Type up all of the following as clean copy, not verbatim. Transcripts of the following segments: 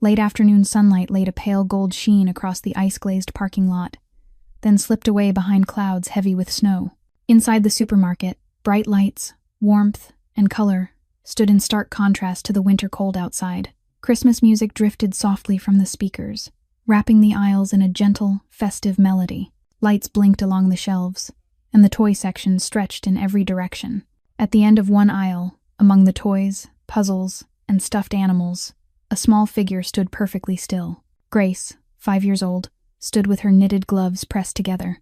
Late afternoon sunlight laid a pale gold sheen across the ice-glazed parking lot, then slipped away behind clouds heavy with snow. Inside the supermarket, bright lights, warmth, and color stood in stark contrast to the winter cold outside. Christmas music drifted softly from the speakers, wrapping the aisles in a gentle, festive melody. Lights blinked along the shelves, and the toy section stretched in every direction. At the end of one aisle, among the toys, puzzles, and stuffed animals, a small figure stood perfectly still. Grace, 5 years old, stood with her knitted gloves pressed together,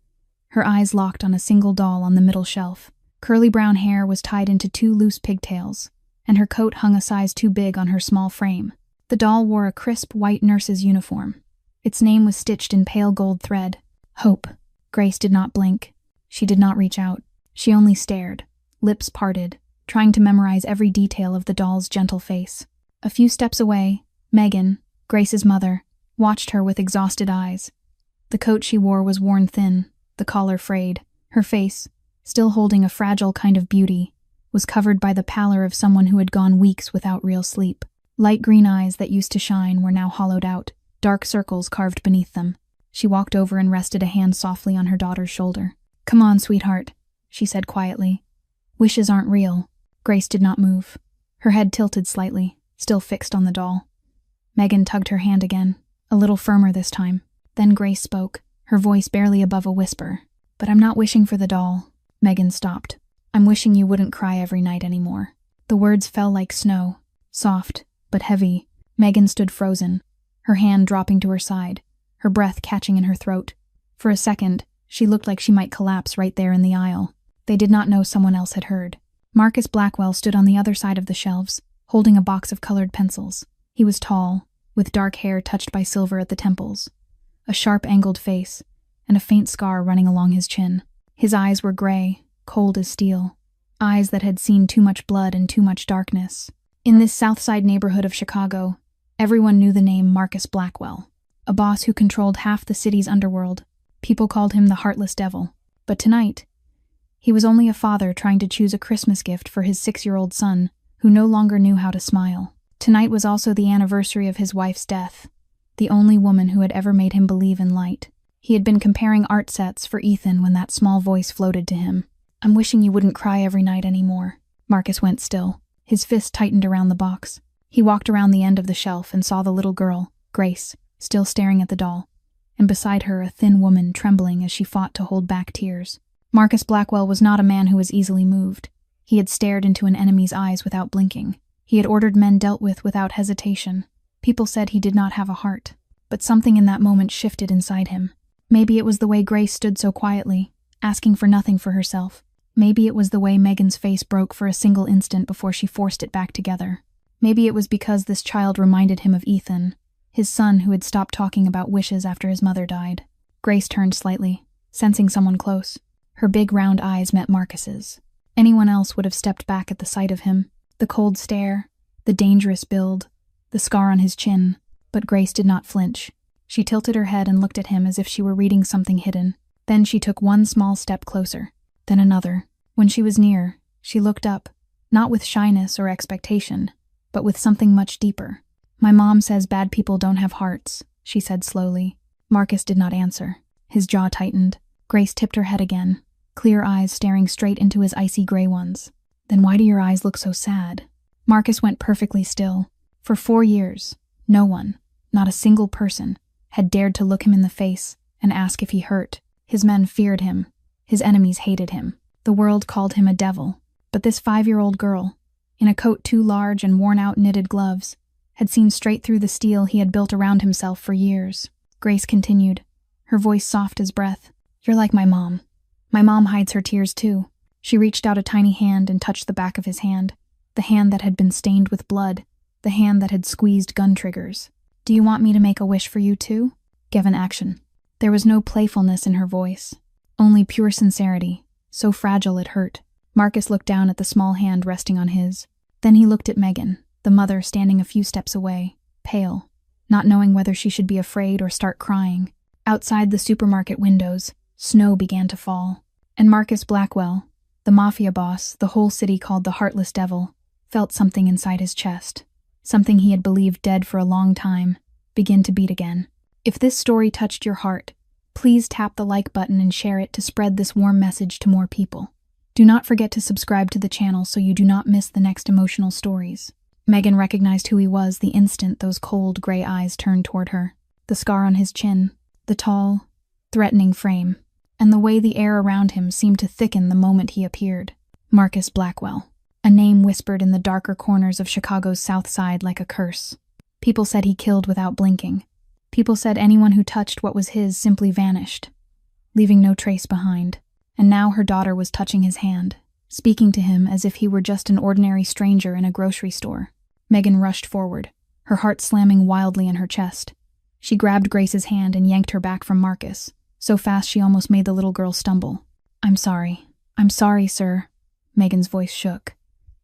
her eyes locked on a single doll on the middle shelf. Curly brown hair was tied into 2 loose pigtails, and her coat hung a size too big on her small frame. The doll wore a crisp white nurse's uniform. Its name was stitched in pale gold thread. Hope. Grace did not blink. She did not reach out. She only stared, lips parted, trying to memorize every detail of the doll's gentle face. A few steps away, Megan, Grace's mother, watched her with exhausted eyes. The coat she wore was worn thin, the collar frayed. Her face, still holding a fragile kind of beauty, was covered by the pallor of someone who had gone weeks without real sleep. Light green eyes that used to shine were now hollowed out, dark circles carved beneath them. She walked over and rested a hand softly on her daughter's shoulder. "Come on, sweetheart," she said quietly. "Wishes aren't real." Grace did not move. Her head tilted slightly, still fixed on the doll. Megan tugged her hand again, a little firmer this time. Then Grace spoke, her voice barely above a whisper. "But I'm not wishing for the doll." Megan stopped. "I'm wishing you wouldn't cry every night anymore." The words fell like snow, soft but heavy. Megan stood frozen, her hand dropping to her side, her breath catching in her throat. For a second, she looked like she might collapse right there in the aisle. They did not know someone else had heard. Marcus Blackwell stood on the other side of the shelves, holding a box of colored pencils. He was tall, with dark hair touched by silver at the temples, a sharp angled face, and a faint scar running along his chin. His eyes were gray, cold as steel, eyes that had seen too much blood and too much darkness. In this South Side neighborhood of Chicago, everyone knew the name Marcus Blackwell, a boss who controlled half the city's underworld. People called him the Heartless Devil. But tonight, he was only a father trying to choose a Christmas gift for his 6-year-old son, who no longer knew how to smile. Tonight was also the anniversary of his wife's death, the only woman who had ever made him believe in light. He had been comparing art sets for Ethan when that small voice floated to him. "I'm wishing you wouldn't cry every night anymore." Marcus went still. His fist tightened around the box. He walked around the end of the shelf and saw the little girl, Grace, still staring at the doll, and beside her a thin woman trembling as she fought to hold back tears. Marcus Blackwell was not a man who was easily moved. He had stared into an enemy's eyes without blinking. He had ordered men dealt with without hesitation. People said he did not have a heart, but something in that moment shifted inside him. Maybe it was the way Grace stood so quietly, asking for nothing for herself. Maybe it was the way Megan's face broke for a single instant before she forced it back together. Maybe it was because this child reminded him of Ethan, his son who had stopped talking about wishes after his mother died. Grace turned slightly, sensing someone close. Her big round eyes met Marcus's. Anyone else would have stepped back at the sight of him. The cold stare, the dangerous build, the scar on his chin. But Grace did not flinch. She tilted her head and looked at him as if she were reading something hidden. Then she took one small step closer, then another. When she was near, she looked up, not with shyness or expectation, but with something much deeper. "My mom says bad people don't have hearts," she said slowly. Marcus did not answer. His jaw tightened. Grace tipped her head again, clear eyes staring straight into his icy gray ones. "Then why do your eyes look so sad?" Marcus went perfectly still. For 4 years, no one, not a single person, had dared to look him in the face and ask if he hurt. His men feared him. His enemies hated him. The world called him a devil. But this 5-year-old girl, in a coat too large and worn-out knitted gloves, had seen straight through the steel he had built around himself for years. Grace continued, her voice soft as breath. "You're like my mom. My mom hides her tears too." She reached out a tiny hand and touched the back of his hand, the hand that had been stained with blood, the hand that had squeezed gun triggers. "Do you want me to make a wish for you too?" Give an action. There was no playfulness in her voice, only pure sincerity, so fragile it hurt. Marcus looked down at the small hand resting on his. Then he looked at Megan, the mother standing a few steps away, pale, not knowing whether she should be afraid or start crying. Outside the supermarket windows, snow began to fall, and Marcus Blackwell, the Mafia boss the whole city called the Heartless Devil, felt something inside his chest, something he had believed dead for a long time, begin to beat again. If this story touched your heart, please tap the like button and share it to spread this warm message to more people. Do not forget to subscribe to the channel so you do not miss the next emotional stories. Megan recognized who he was the instant those cold, gray eyes turned toward her. The scar on his chin, the tall, threatening frame, and the way the air around him seemed to thicken the moment he appeared. Marcus Blackwell, a name whispered in the darker corners of Chicago's South Side like a curse. People said he killed without blinking. People said anyone who touched what was his simply vanished, leaving no trace behind. And now her daughter was touching his hand, speaking to him as if he were just an ordinary stranger in a grocery store. Megan rushed forward, her heart slamming wildly in her chest. She grabbed Grace's hand and yanked her back from Marcus, so fast she almost made the little girl stumble. I'm sorry, sir." Megan's voice shook.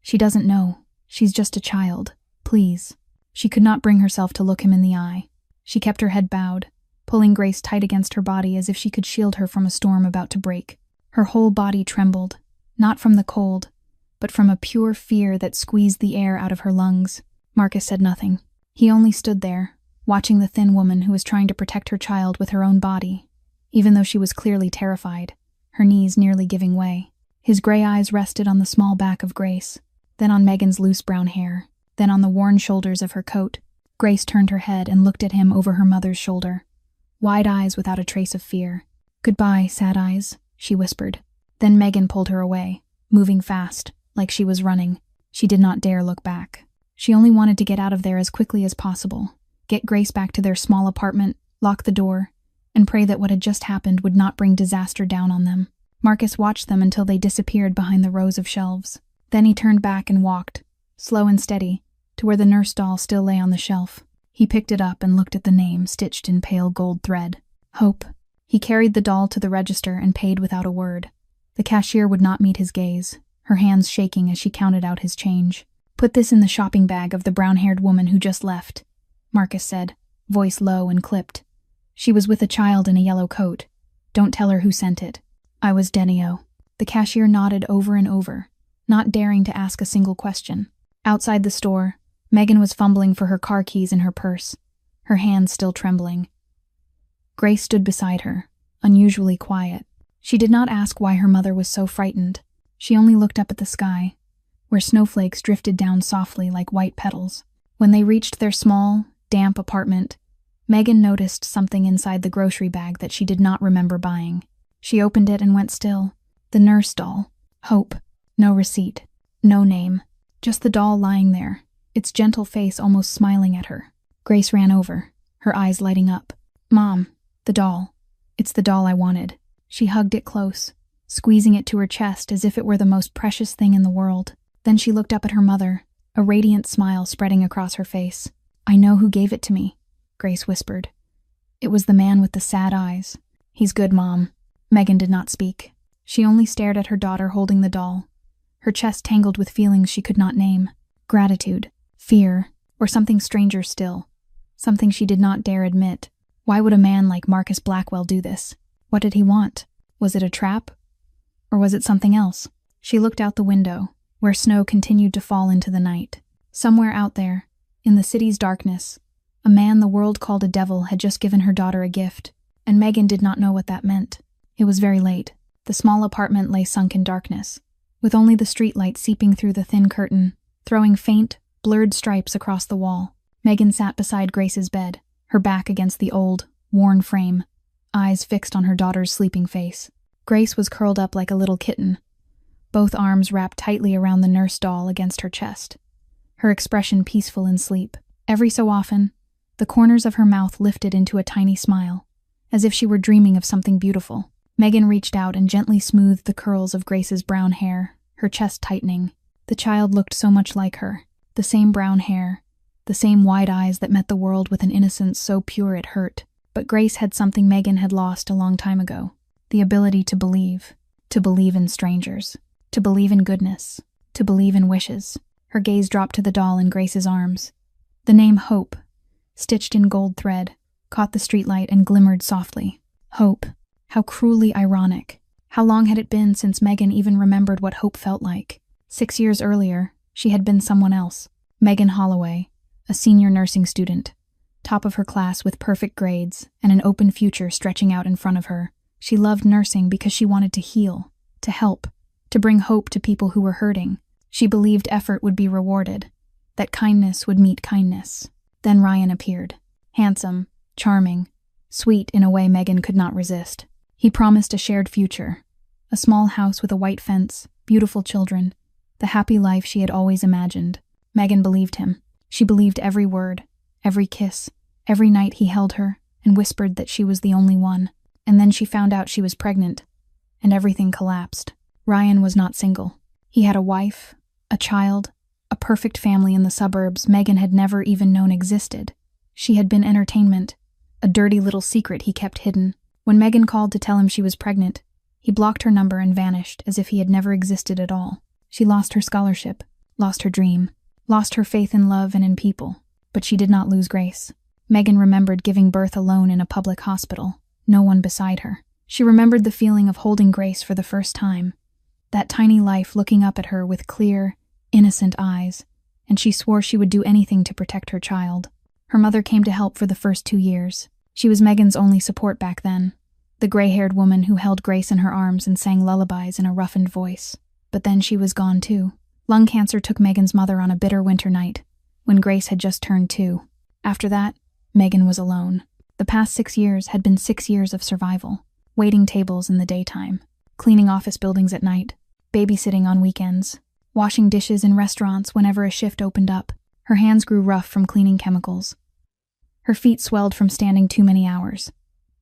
"She doesn't know. She's just a child. Please." She could not bring herself to look him in the eye. She kept her head bowed, pulling Grace tight against her body as if she could shield her from a storm about to break. Her whole body trembled, not from the cold, but from a pure fear that squeezed the air out of her lungs. Marcus said nothing. He only stood there, watching the thin woman who was trying to protect her child with her own body, even though she was clearly terrified, her knees nearly giving way. His gray eyes rested on the small back of Grace, then on Megan's loose brown hair, then on the worn shoulders of her coat. Grace turned her head and looked at him over her mother's shoulder, wide eyes without a trace of fear. "Goodbye, sad eyes," she whispered. Then Megan pulled her away, moving fast, like she was running. She did not dare look back. She only wanted to get out of there as quickly as possible, get Grace back to their small apartment, lock the door, and pray that what had just happened would not bring disaster down on them. Marcus watched them until they disappeared behind the rows of shelves. Then he turned back and walked, slow and steady, to where the nurse doll still lay on the shelf. He picked it up and looked at the name stitched in pale gold thread. Hope. He carried the doll to the register and paid without a word. The cashier would not meet his gaze, her hands shaking as she counted out his change. "Put this in the shopping bag of the brown-haired woman who just left," Marcus said, voice low and clipped. "She was with a child in a yellow coat. Don't tell her who sent it." "I was Denio." The cashier nodded over and over, not daring to ask a single question. Outside the store, Megan was fumbling for her car keys in her purse, her hands still trembling. Grace stood beside her, unusually quiet. She did not ask why her mother was so frightened. She only looked up at the sky, where snowflakes drifted down softly like white petals. When they reached their small, damp apartment, Megan noticed something inside the grocery bag that she did not remember buying. She opened it and went still. The nurse doll. Hope. No receipt. No name. Just the doll lying there, its gentle face almost smiling at her. Grace ran over, her eyes lighting up. "Mom, the doll. It's the doll I wanted." She hugged it close, squeezing it to her chest as if it were the most precious thing in the world. Then she looked up at her mother, a radiant smile spreading across her face. "I know who gave it to me," Grace whispered. "It was the man with the sad eyes." "He's good, Mom." Megan did not speak. She only stared at her daughter holding the doll, her chest tangled with feelings she could not name. Gratitude, fear, or something stranger still. Something she did not dare admit. Why would a man like Marcus Blackwell do this? What did he want? Was it a trap? Or was it something else? She looked out the window, where snow continued to fall into the night. Somewhere out there, in the city's darkness, a man the world called a devil had just given her daughter a gift, and Megan did not know what that meant. It was very late. The small apartment lay sunk in darkness, with only the streetlight seeping through the thin curtain, throwing faint, blurred stripes across the wall. Megan sat beside Grace's bed, her back against the old, worn frame, eyes fixed on her daughter's sleeping face. Grace was curled up like a little kitten, both arms wrapped tightly around the nurse doll against her chest, her expression peaceful in sleep. Every so often, the corners of her mouth lifted into a tiny smile, as if she were dreaming of something beautiful. Megan reached out and gently smoothed the curls of Grace's brown hair, her chest tightening. The child looked so much like her, the same brown hair, the same wide eyes that met the world with an innocence so pure it hurt. But Grace had something Megan had lost a long time ago, the ability to believe in strangers, to believe in goodness, to believe in wishes. Her gaze dropped to the doll in Grace's arms. The name Hope, stitched in gold thread, caught the streetlight and glimmered softly. Hope. How cruelly ironic. How long had it been since Megan even remembered what hope felt like? 6 years earlier, she had been someone else. Megan Holloway, a senior nursing student, top of her class with perfect grades and an open future stretching out in front of her. She loved nursing because she wanted to heal, to help, to bring hope to people who were hurting. She believed effort would be rewarded, that kindness would meet kindness. Then Ryan appeared. Handsome, charming, sweet in a way Megan could not resist. He promised a shared future, a small house with a white fence, beautiful children, the happy life she had always imagined. Megan believed him. She believed every word, every kiss, every night he held her and whispered that she was the only one. And then she found out she was pregnant, and everything collapsed. Ryan was not single. He had a wife, a child, a perfect family in the suburbs Megan had never even known existed. She had been entertainment, a dirty little secret he kept hidden. When Megan called to tell him she was pregnant, he blocked her number and vanished as if he had never existed at all. She lost her scholarship, lost her dream, lost her faith in love and in people. But she did not lose Grace. Megan remembered giving birth alone in a public hospital, no one beside her. She remembered the feeling of holding Grace for the first time, that tiny life looking up at her with clear, innocent eyes, and she swore she would do anything to protect her child. Her mother came to help for the first 2 years. She was Megan's only support back then, the gray-haired woman who held Grace in her arms and sang lullabies in a roughened voice. But then she was gone too. Lung cancer took Megan's mother on a bitter winter night, when Grace had just turned 2. After that, Megan was alone. The past 6 years had been 6 years of survival, waiting tables in the daytime, cleaning office buildings at night, babysitting on weekends, washing dishes in restaurants whenever a shift opened up. Her hands grew rough from cleaning chemicals. Her feet swelled from standing too many hours.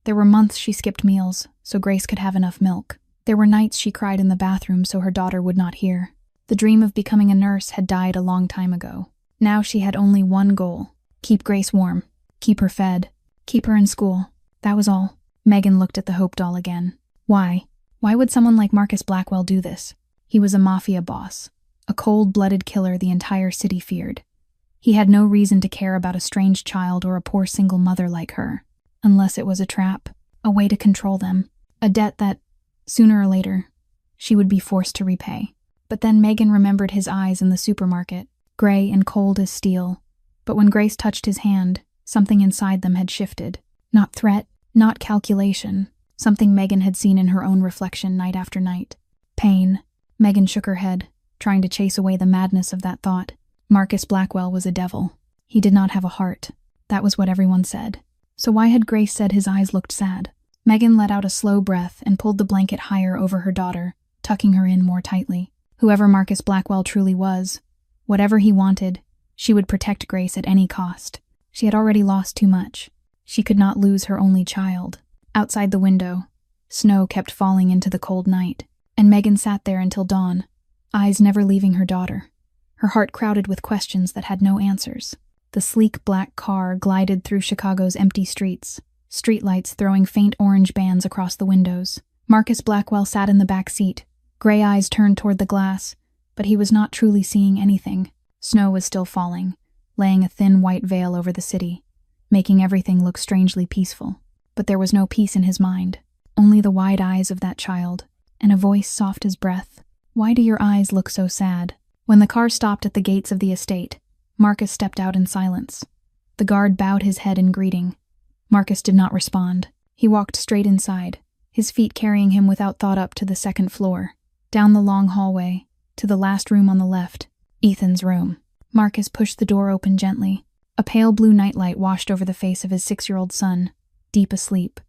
There were months she skipped meals so Grace could have enough milk. There were nights she cried in the bathroom so her daughter would not hear. The dream of becoming a nurse had died a long time ago. Now she had only one goal: keep Grace warm, keep her fed, keep her in school. That was all. Megan looked at the Hope doll again. Why? Why would someone like Marcus Blackwell do this? He was a Mafia boss, a cold-blooded killer the entire city feared. He had no reason to care about a strange child or a poor single mother like her, unless it was a trap, a way to control them, a debt that, sooner or later, she would be forced to repay. But then Megan remembered his eyes in the supermarket, gray and cold as steel. But when Grace touched his hand, something inside them had shifted. Not threat, not calculation, something Megan had seen in her own reflection night after night. Pain. Megan shook her head, trying to chase away the madness of that thought. Marcus Blackwell was a devil. He did not have a heart. That was what everyone said. So why had Grace said his eyes looked sad? Megan let out a slow breath and pulled the blanket higher over her daughter, tucking her in more tightly. Whoever Marcus Blackwell truly was, whatever he wanted, she would protect Grace at any cost. She had already lost too much. She could not lose her only child. Outside the window, snow kept falling into the cold night, and Megan sat there until dawn, eyes never leaving her daughter. Her heart crowded with questions that had no answers. The sleek black car glided through Chicago's empty streets, streetlights throwing faint orange bands across the windows. Marcus Blackwell sat in the back seat, gray eyes turned toward the glass, but he was not truly seeing anything. Snow was still falling, laying a thin white veil over the city, making everything look strangely peaceful. But there was no peace in his mind, only the wide eyes of that child, and a voice soft as breath. "Why do your eyes look so sad?" When the car stopped at the gates of the estate, Marcus stepped out in silence. The guard bowed his head in greeting. Marcus did not respond. He walked straight inside, his feet carrying him without thought up to the second floor, down the long hallway, to the last room on the left, Ethan's room. Marcus pushed the door open gently. A pale blue nightlight washed over the face of his 6-year-old son, deep asleep.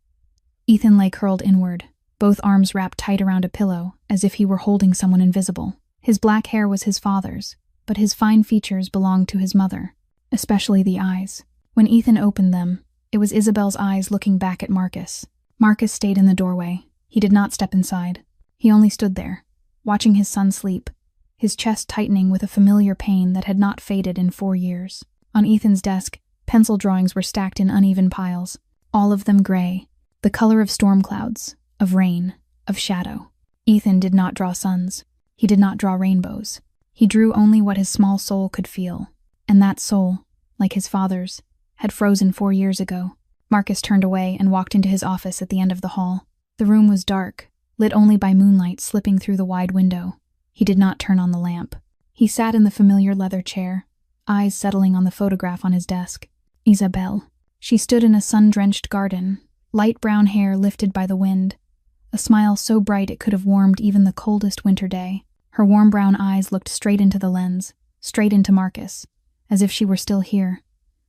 Ethan lay curled inward, both arms wrapped tight around a pillow, as if he were holding someone invisible. His black hair was his father's, but his fine features belonged to his mother, especially the eyes. When Ethan opened them, it was Isabel's eyes looking back at Marcus. Marcus stayed in the doorway. He did not step inside. He only stood there, watching his son sleep, his chest tightening with a familiar pain that had not faded in 4 years. On Ethan's desk, pencil drawings were stacked in uneven piles, all of them gray, the color of storm clouds, of rain, of shadow. Ethan did not draw suns. He did not draw rainbows. He drew only what his small soul could feel, and that soul, like his father's, had frozen 4 years ago. Marcus turned away and walked into his office at the end of the hall. The room was dark, lit only by moonlight slipping through the wide window. He did not turn on the lamp. He sat in the familiar leather chair, eyes settling on the photograph on his desk. Isabelle. She stood in a sun-drenched garden, light brown hair lifted by the wind, a smile so bright it could have warmed even the coldest winter day. Her warm brown eyes looked straight into the lens, straight into Marcus, as if she were still here,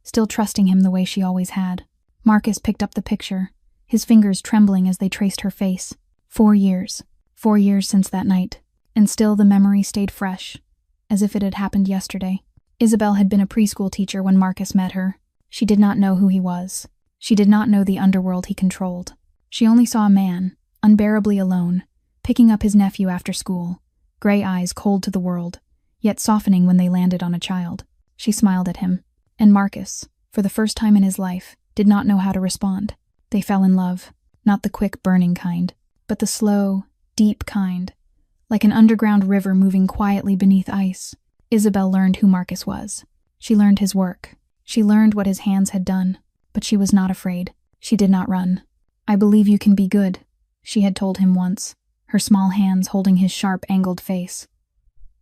still trusting him the way she always had. Marcus picked up the picture, his fingers trembling as they traced her face. 4 years. 4 years since that night, and still the memory stayed fresh, as if it had happened yesterday. Isabel had been a preschool teacher when Marcus met her. She did not know who he was. She did not know the underworld he controlled. She only saw a man, unbearably alone, picking up his nephew after school, gray eyes cold to the world, yet softening when they landed on a child. She smiled at him, and Marcus, for the first time in his life, did not know how to respond. They fell in love, not the quick, burning kind, but the slow, deep kind, like an underground river moving quietly beneath ice. Isabel learned who Marcus was. She learned his work. She learned what his hands had done, but she was not afraid. She did not run. "I believe you can be good," she had told him once, her small hands holding his sharp, angled face.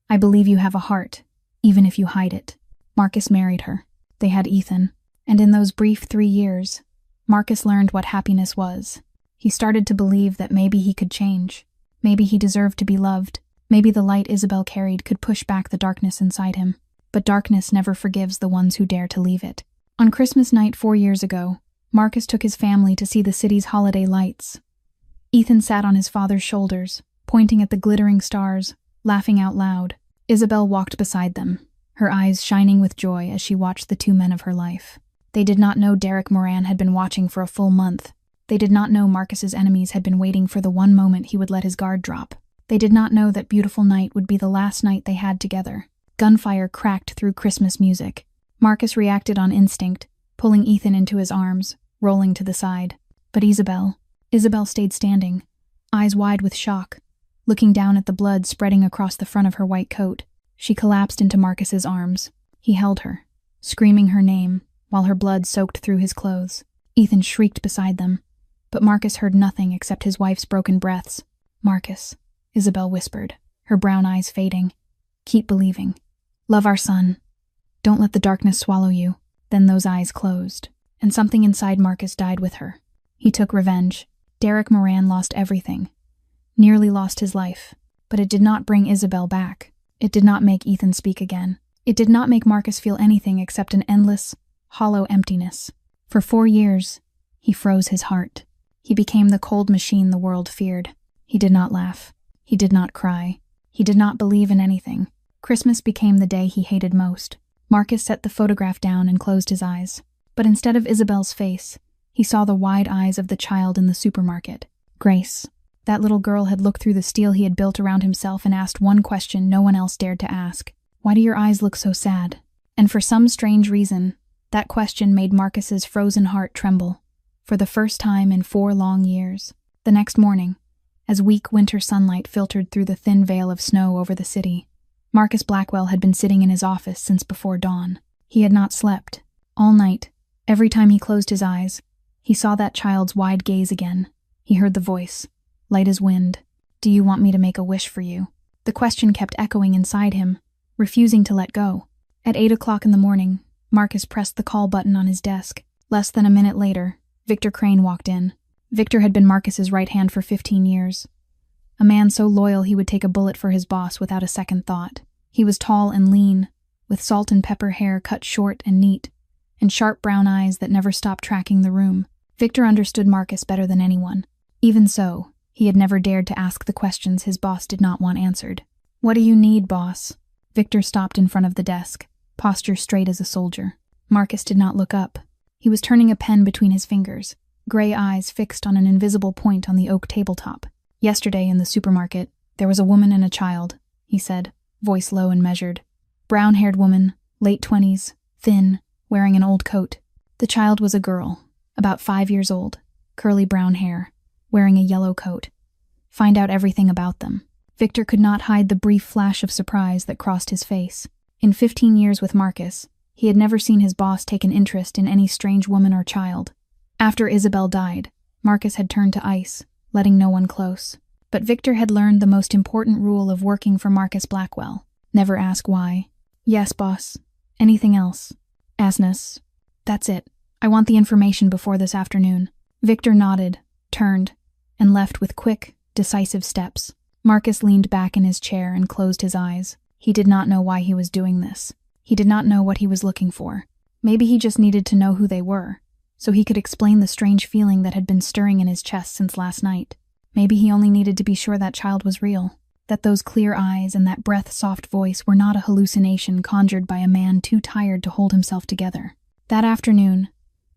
"I believe you have a heart, even if you hide it." Marcus married her. They had Ethan, and in those brief 3 years, Marcus learned what happiness was. He started to believe that maybe he could change. Maybe he deserved to be loved. Maybe the light Isabel carried could push back the darkness inside him. But darkness never forgives the ones who dare to leave it. On Christmas night 4 years ago, Marcus took his family to see the city's holiday lights. Ethan sat on his father's shoulders, pointing at the glittering stars, laughing out loud. Isabel walked beside them, her eyes shining with joy as she watched the 2 men of her life. They did not know Derek Moran had been watching for a full month. They did not know Marcus's enemies had been waiting for the one moment he would let his guard drop. They did not know that beautiful night would be the last night they had together. Gunfire cracked through Christmas music. Marcus reacted on instinct, pulling Ethan into his arms, rolling to the side. But Isabel stayed standing, eyes wide with shock, looking down at the blood spreading across the front of her white coat. She collapsed into Marcus's arms. He held her, screaming her name, while her blood soaked through his clothes. Ethan shrieked beside them, but Marcus heard nothing except his wife's broken breaths. "Marcus," Isabel whispered, her brown eyes fading. "Keep believing. Love our son. Don't let the darkness swallow you." Then those eyes closed, and something inside Marcus died with her. He took revenge. Derek Moran lost everything. Nearly lost his life. But it did not bring Isabel back. It did not make Ethan speak again. It did not make Marcus feel anything except an endless, hollow emptiness. For 4 years, he froze his heart. He became the cold machine the world feared. He did not laugh. He did not cry. He did not believe in anything. Christmas became the day he hated most. Marcus set the photograph down and closed his eyes. But instead of Isabel's face, he saw the wide eyes of the child in the supermarket. Grace. That little girl had looked through the steel he had built around himself and asked one question no one else dared to ask. "Why do your eyes look so sad?" And for some strange reason, that question made Marcus's frozen heart tremble. For the first time in 4 long years. The next morning, as weak winter sunlight filtered through the thin veil of snow over the city, Marcus Blackwell had been sitting in his office since before dawn. He had not slept. All night, every time he closed his eyes, he saw that child's wide gaze again. He heard the voice, light as wind. "Do you want me to make a wish for you?" The question kept echoing inside him, refusing to let go. At 8 o'clock in the morning, Marcus pressed the call button on his desk. Less than a minute later, Victor Crane walked in. Victor had been Marcus's right hand for 15 years. A man so loyal he would take a bullet for his boss without a second thought. He was tall and lean, with salt and pepper hair cut short and neat, and sharp brown eyes that never stopped tracking the room. Victor understood Marcus better than anyone. Even so, he had never dared to ask the questions his boss did not want answered. "What do you need, boss?" Victor stopped in front of the desk, posture straight as a soldier. Marcus did not look up. He was turning a pen between his fingers, gray eyes fixed on an invisible point on the oak tabletop. "Yesterday in the supermarket, there was a woman and a child," he said, voice low and measured. "Brown-haired woman, late 20s, thin, wearing an old coat. The child was a girl, about 5 years old, curly brown hair, wearing a yellow coat. Find out everything about them." Victor could not hide the brief flash of surprise that crossed his face. In 15 years with Marcus, he had never seen his boss take an interest in any strange woman or child. After Isabel died, Marcus had turned to ice, letting no one close. But Victor had learned the most important rule of working for Marcus Blackwell. Never ask why. "Yes, boss. Anything else?" "Asness. That's it. I want the information before this afternoon. Victor nodded, turned, and left with quick, decisive steps. Marcus leaned back in his chair and closed his eyes. He did not know why he was doing this. He did not know what he was looking for. Maybe he just needed to know who they were, so he could explain the strange feeling that had been stirring in his chest since last night. Maybe he only needed to be sure that child was real, that those clear eyes and that breath-soft voice were not a hallucination conjured by a man too tired to hold himself together. That afternoon,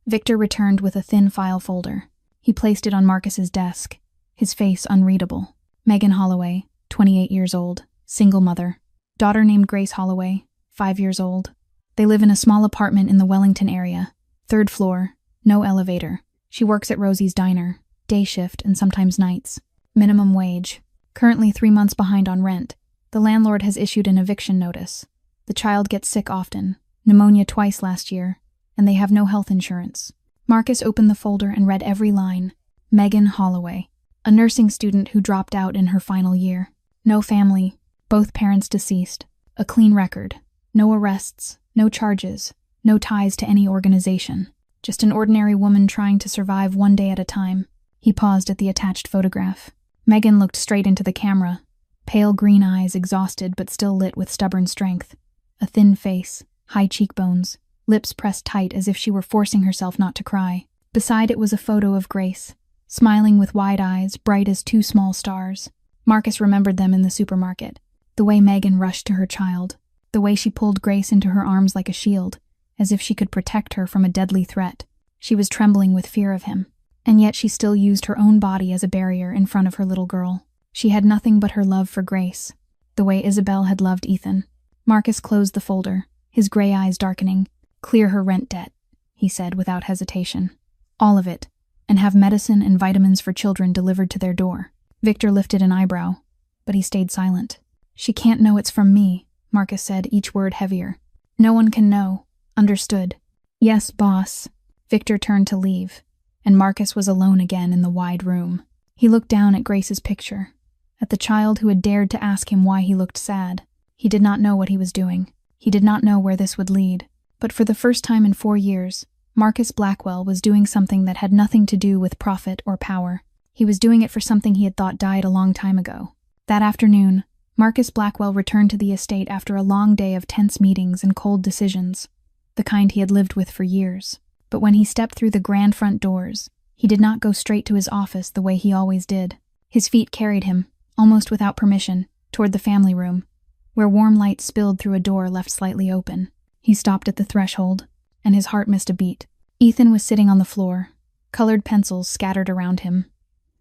Victor returned with a thin file folder. He placed it on Marcus's desk, his face unreadable. Megan Holloway, 28 years old, single mother. Daughter named Grace Holloway, 5 years old. They live in a small apartment in the Wellington area. 3rd floor, no elevator. She works at Rosie's Diner, day shift and sometimes nights. Minimum wage. Currently 3 months behind on rent. The landlord has issued an eviction notice. The child gets sick often, pneumonia twice last year, and they have no health insurance. Marcus opened the folder and read every line. Megan Holloway, a nursing student who dropped out in her final year. No family, both parents deceased. A clean record. No arrests, no charges, no ties to any organization. Just an ordinary woman trying to survive one day at a time. He paused at the attached photograph. Megan looked straight into the camera. Pale green eyes, exhausted but still lit with stubborn strength. A thin face, high cheekbones, lips pressed tight as if she were forcing herself not to cry. Beside it was a photo of Grace, smiling with wide eyes, bright as 2 small stars. Marcus remembered them in the supermarket. The way Megan rushed to her child. The way she pulled Grace into her arms like a shield, as if she could protect her from a deadly threat. She was trembling with fear of him, and yet she still used her own body as a barrier in front of her little girl. She had nothing but her love for Grace, the way Isabel had loved Ethan. Marcus closed the folder, his gray eyes darkening. Clear her rent debt, he said without hesitation. All of it, and have medicine and vitamins for children delivered to their door. Victor lifted an eyebrow, but he stayed silent. She can't know it's from me, Marcus said, each word heavier. No one can know. Understood. Yes, boss. Victor turned to leave, and Marcus was alone again in the wide room. He looked down at Grace's picture, at the child who had dared to ask him why he looked sad. He did not know what he was doing. He did not know where this would lead. But for the first time in 4 years, Marcus Blackwell was doing something that had nothing to do with profit or power. He was doing it for something he had thought died a long time ago. That afternoon, Marcus Blackwell returned to the estate after a long day of tense meetings and cold decisions, the kind he had lived with for years. But when he stepped through the grand front doors, he did not go straight to his office the way he always did. His feet carried him, almost without permission, toward the family room, where warm light spilled through a door left slightly open. He stopped at the threshold, and his heart missed a beat. Ethan was sitting on the floor, colored pencils scattered around him.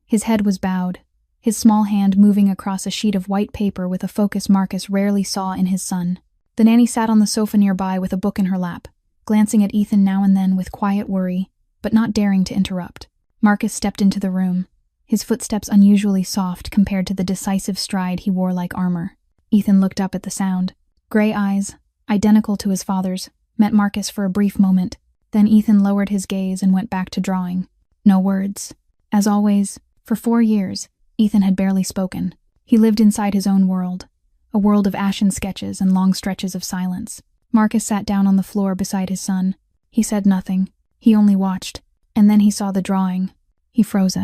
His head was bowed, his small hand moving across a sheet of white paper with a focus Marcus rarely saw in his son. The nanny sat on the sofa nearby with a book in her lap, glancing at Ethan now and then with quiet worry, but not daring to interrupt. Marcus stepped into the room, his footsteps unusually soft compared to the decisive stride he wore like armor. Ethan looked up at the sound. Gray eyes, identical to his father's, met Marcus for a brief moment. Then Ethan lowered his gaze and went back to drawing. No words. As always, for 4 years, Ethan had barely spoken. He lived inside his own world, a world of ashen sketches and long stretches of silence. Marcus sat down on the floor beside his son. He said nothing. He only watched. And then he saw the drawing. He froze.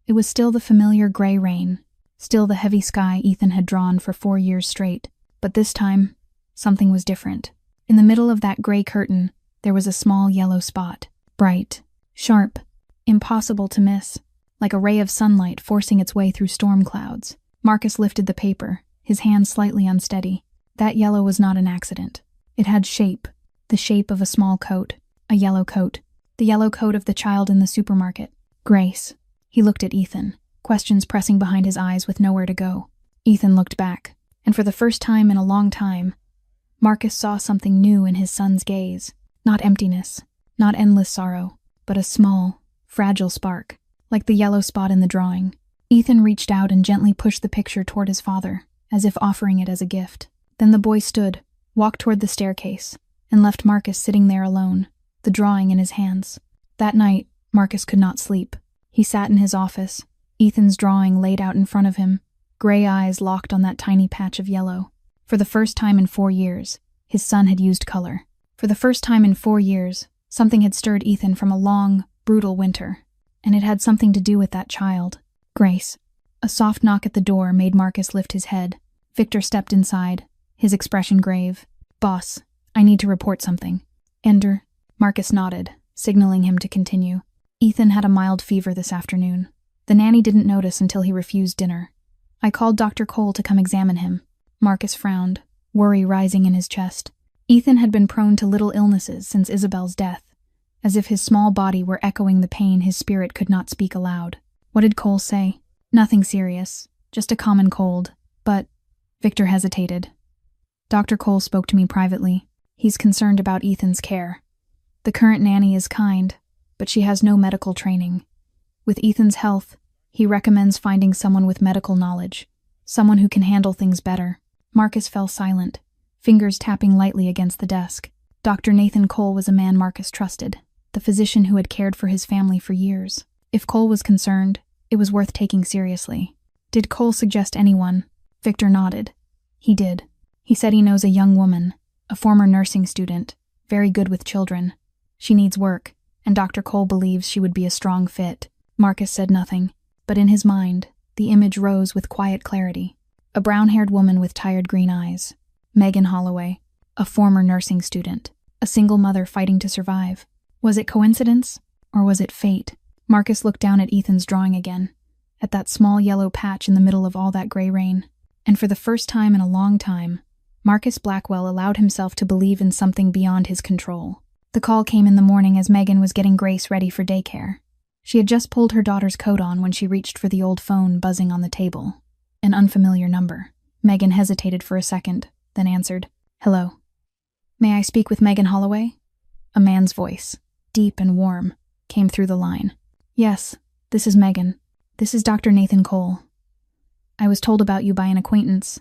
It was still the familiar gray rain, still the heavy sky Ethan had drawn for 4 years straight. But this time, something was different. In the middle of that gray curtain, there was a small yellow spot. Bright, sharp, impossible to miss, like a ray of sunlight forcing its way through storm clouds. Marcus lifted the paper, his hand slightly unsteady. That yellow was not an accident. It had shape, the shape of a small coat, a yellow coat, the yellow coat of the child in the supermarket. Grace. He looked at Ethan, questions pressing behind his eyes with nowhere to go. Ethan looked back, and for the first time in a long time, Marcus saw something new in his son's gaze. Not emptiness, not endless sorrow, but a small, fragile spark, like the yellow spot in the drawing. Ethan reached out and gently pushed the picture toward his father, as if offering it as a gift. Then the boy stood, walked toward the staircase, and left Marcus sitting there alone, the drawing in his hands. That night, Marcus could not sleep. He sat in his office, Ethan's drawing laid out in front of him, gray eyes locked on that tiny patch of yellow. For the first time in 4 years, his son had used color. For the first time in 4 years, Something had stirred Ethan from a long, brutal winter, and it had something to do with that child, Grace. A soft knock at the door made Marcus lift his head. Victor stepped inside, his expression grave. "Boss, I need to report something." "Ender?" Marcus nodded, signaling him to continue. "Ethan had a mild fever this afternoon. The nanny didn't notice until he refused dinner. I called Dr. Cole to come examine him." Marcus frowned, worry rising in his chest. Ethan had been prone to little illnesses since Isabel's death, as if his small body were echoing the pain his spirit could not speak aloud. "What did Cole say?" "Nothing serious, just a common cold, but—" Victor hesitated. "Dr. Cole spoke to me privately. He's concerned about Ethan's care. The current nanny is kind, but she has no medical training. With Ethan's health, he recommends finding someone with medical knowledge, someone who can handle things better." Marcus fell silent, fingers tapping lightly against the desk. Dr. Nathan Cole was a man Marcus trusted, the physician who had cared for his family for years. If Cole was concerned, it was worth taking seriously. "Did Cole suggest anyone?" Victor nodded. "He did. He said he knows a young woman, a former nursing student, very good with children. She needs work, and Dr. Cole believes she would be a strong fit." Marcus said nothing, but in his mind, the image rose with quiet clarity. A brown-haired woman with tired green eyes. Megan Holloway, a former nursing student, a single mother fighting to survive. Was it coincidence, or was it fate? Marcus looked down at Ethan's drawing again, at that small yellow patch in the middle of all that gray rain. And for the first time in a long time, Marcus Blackwell allowed himself to believe in something beyond his control. The call came in the morning as Megan was getting Grace ready for daycare. She had just pulled her daughter's coat on when she reached for the old phone buzzing on the table. An unfamiliar number. Megan hesitated for a second, then answered, "Hello. May I speak with Megan Holloway?" A man's voice, deep and warm, came through the line. "Yes, this is Megan. This is Dr. Nathan Cole. I was told about you by an acquaintance,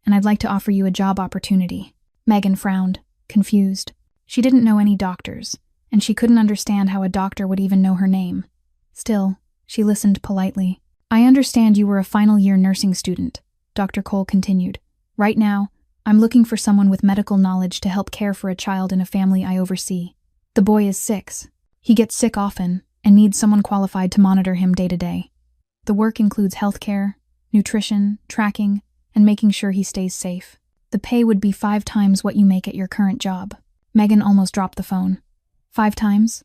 and I'd like to offer you a job opportunity." Megan frowned, confused. She didn't know any doctors, and she couldn't understand how a doctor would even know her name. Still, she listened politely. "I understand you were a final-year nursing student," Dr. Cole continued. "Right now, I'm looking for someone with medical knowledge to help care for a child in a family I oversee. The boy is 6. He gets sick often and needs someone qualified to monitor him day to day. The work includes healthcare, nutrition, tracking, and making sure he stays safe. The pay would be 5 times what you make at your current job." Megan almost dropped the phone. 5 times?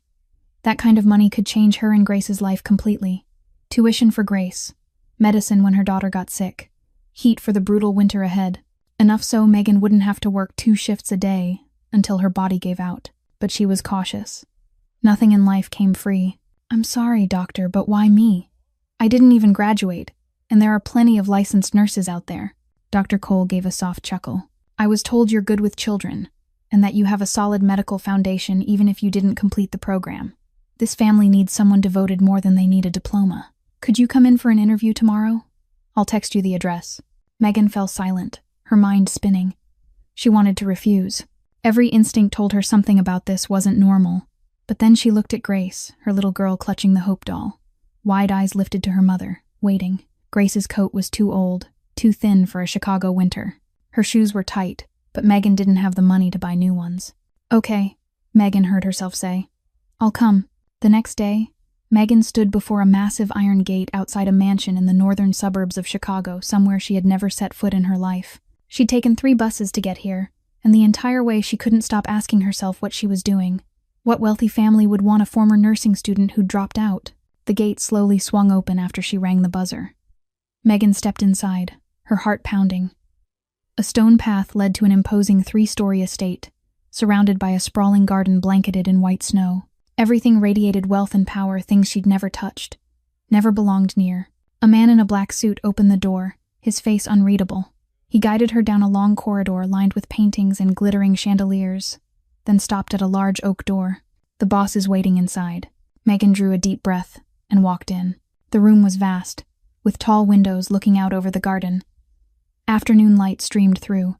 That kind of money could change her and Grace's life completely. Tuition for Grace, medicine when her daughter got sick, heat for the brutal winter ahead. Enough so Megan wouldn't have to work 2 shifts a day until her body gave out. But she was cautious. Nothing in life came free. "I'm sorry, doctor, but why me? I didn't even graduate, and there are plenty of licensed nurses out there." Dr. Cole gave a soft chuckle. "I was told you're good with children, and that you have a solid medical foundation even if you didn't complete the program. This family needs someone devoted more than they need a diploma. Could you come in for an interview tomorrow? I'll text you the address." Megan fell silent, her mind spinning. She wanted to refuse. Every instinct told her something about this wasn't normal. But then she looked at Grace, her little girl clutching the Hope doll. Wide eyes lifted to her mother, waiting. Grace's coat was too old, too thin for a Chicago winter. Her shoes were tight, but Megan didn't have the money to buy new ones. "Okay," Megan heard herself say. "I'll come." The next day, Megan stood before a massive iron gate outside a mansion in the northern suburbs of Chicago, somewhere she had never set foot in her life. She'd taken 3 buses to get here, and the entire way she couldn't stop asking herself what she was doing. What wealthy family would want a former nursing student who'd dropped out? The gate slowly swung open after she rang the buzzer. Megan stepped inside, her heart pounding. A stone path led to an imposing 3-story estate, surrounded by a sprawling garden blanketed in white snow. Everything radiated wealth and power, things she'd never touched, never belonged near. A man in a black suit opened the door, his face unreadable. He guided her down a long corridor lined with paintings and glittering chandeliers, then stopped at a large oak door. "The boss is waiting inside." Megan drew a deep breath and walked in. The room was vast, with tall windows looking out over the garden. Afternoon light streamed through,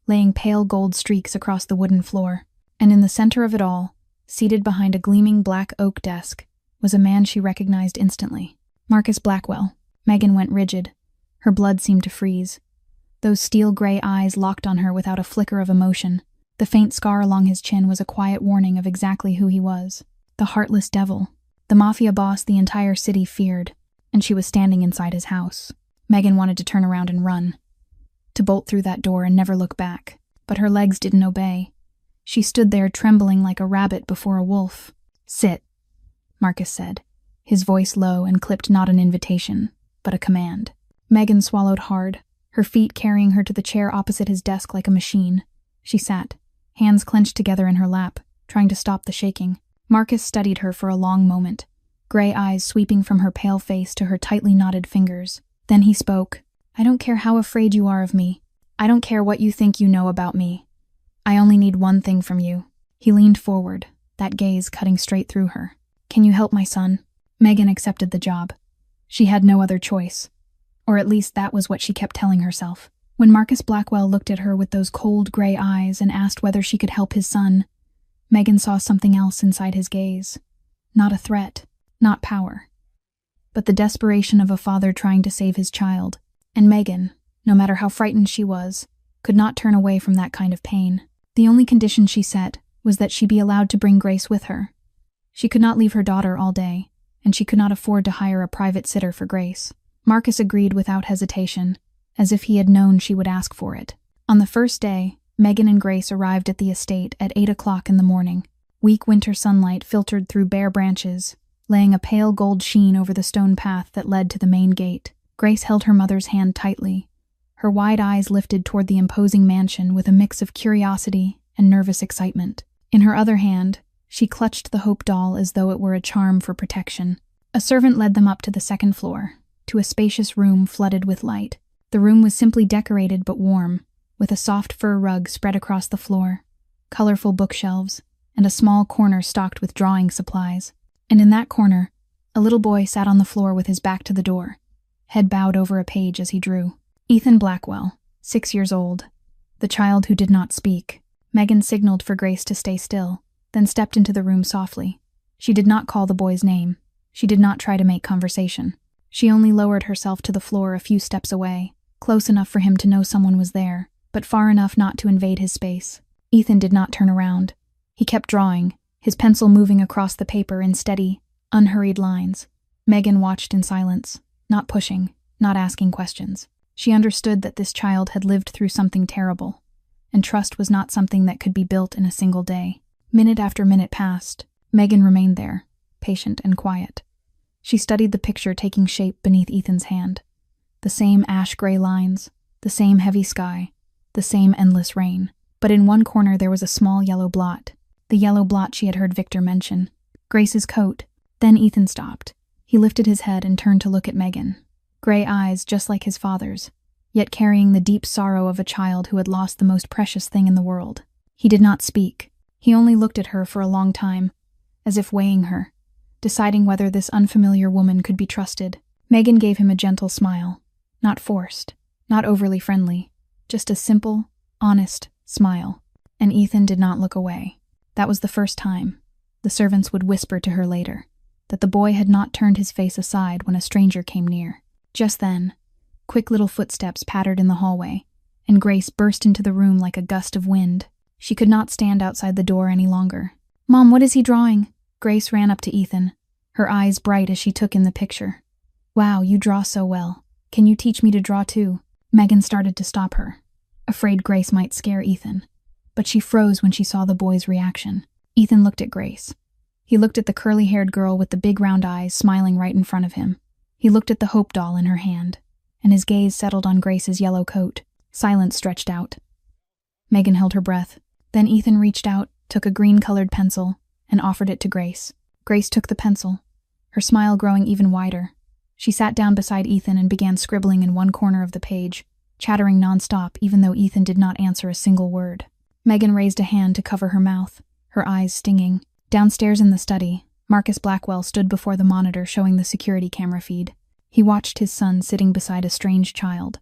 laying pale gold streaks across the wooden floor. And in the center of it all, seated behind a gleaming black oak desk, was a man she recognized instantly. Marcus Blackwell. Megan went rigid. Her blood seemed to freeze. Those steel-gray eyes locked on her without a flicker of emotion. The faint scar along his chin was a quiet warning of exactly who he was. The heartless devil. The Mafia boss the entire city feared, and she was standing inside his house. Megan wanted to turn around and run, to bolt through that door and never look back, but her legs didn't obey. She stood there trembling like a rabbit before a wolf. "Sit," Marcus said, his voice low and clipped, not an invitation, but a command. Megan swallowed hard, her feet carrying her to the chair opposite his desk like a machine. She sat, hands clenched together in her lap, trying to stop the shaking. Marcus studied her for a long moment, gray eyes sweeping from her pale face to her tightly knotted fingers. Then he spoke. "I don't care how afraid you are of me. I don't care what you think you know about me. I only need one thing from you." He leaned forward, that gaze cutting straight through her. "Can you help my son?" Megan accepted the job. She had no other choice. Or at least that was what she kept telling herself. When Marcus Blackwell looked at her with those cold gray eyes and asked whether she could help his son, Megan saw something else inside his gaze. Not a threat, not power, but the desperation of a father trying to save his child. And Megan, no matter how frightened she was, could not turn away from that kind of pain. The only condition she set was that she be allowed to bring Grace with her. She could not leave her daughter all day, and she could not afford to hire a private sitter for Grace. Marcus agreed without hesitation, as if he had known she would ask for it. On the first day, Megan and Grace arrived at the estate at 8 o'clock in the morning. Weak winter sunlight filtered through bare branches, laying a pale gold sheen over the stone path that led to the main gate. Grace held her mother's hand tightly, her wide eyes lifted toward the imposing mansion with a mix of curiosity and nervous excitement. In her other hand, she clutched the Hope doll as though it were a charm for protection. A servant led them up to the second floor, to a spacious room flooded with light. The room was simply decorated but warm, with a soft fur rug spread across the floor, colorful bookshelves, and a small corner stocked with drawing supplies. And in that corner, a little boy sat on the floor with his back to the door, head bowed over a page as he drew. Ethan Blackwell, 6 years old, the child who did not speak. Megan signaled for Grace to stay still, then stepped into the room softly. She did not call the boy's name. She did not try to make conversation. She only lowered herself to the floor a few steps away, close enough for him to know someone was there, but far enough not to invade his space. Ethan did not turn around. He kept drawing, his pencil moving across the paper in steady, unhurried lines. Megan watched in silence, not pushing, not asking questions. She understood that this child had lived through something terrible, and trust was not something that could be built in a single day. Minute after minute passed. Megan remained there, patient and quiet. She studied the picture taking shape beneath Ethan's hand. The same ash-gray lines, the same heavy sky, the same endless rain. But in one corner there was a small yellow blot, the yellow blot she had heard Victor mention. Grace's coat. Then Ethan stopped. He lifted his head and turned to look at Megan. Gray eyes just like his father's, yet carrying the deep sorrow of a child who had lost the most precious thing in the world. He did not speak. He only looked at her for a long time, as if weighing her, deciding whether this unfamiliar woman could be trusted. Megan gave him a gentle smile, not forced, not overly friendly, just a simple, honest smile. And Ethan did not look away. That was the first time. The servants would whisper to her later that the boy had not turned his face aside when a stranger came near. Just then, quick little footsteps pattered in the hallway, and Grace burst into the room like a gust of wind. She could not stand outside the door any longer. "Mom, what is he drawing?" Grace ran up to Ethan, her eyes bright as she took in the picture. "Wow, you draw so well. Can you teach me to draw too?" Megan started to stop her, afraid Grace might scare Ethan, but she froze when she saw the boy's reaction. Ethan looked at Grace. He looked at the curly-haired girl with the big round eyes smiling right in front of him. He looked at the Hope doll in her hand, and his gaze settled on Grace's yellow coat. Silence stretched out. Megan held her breath. Then Ethan reached out, took a green-colored pencil, and offered it to Grace. Grace took the pencil, her smile growing even wider. She sat down beside Ethan and began scribbling in one corner of the page, chattering nonstop even though Ethan did not answer a single word. Megan raised a hand to cover her mouth, her eyes stinging. Downstairs in the study, Marcus Blackwell stood before the monitor showing the security camera feed. He watched his son sitting beside a strange child,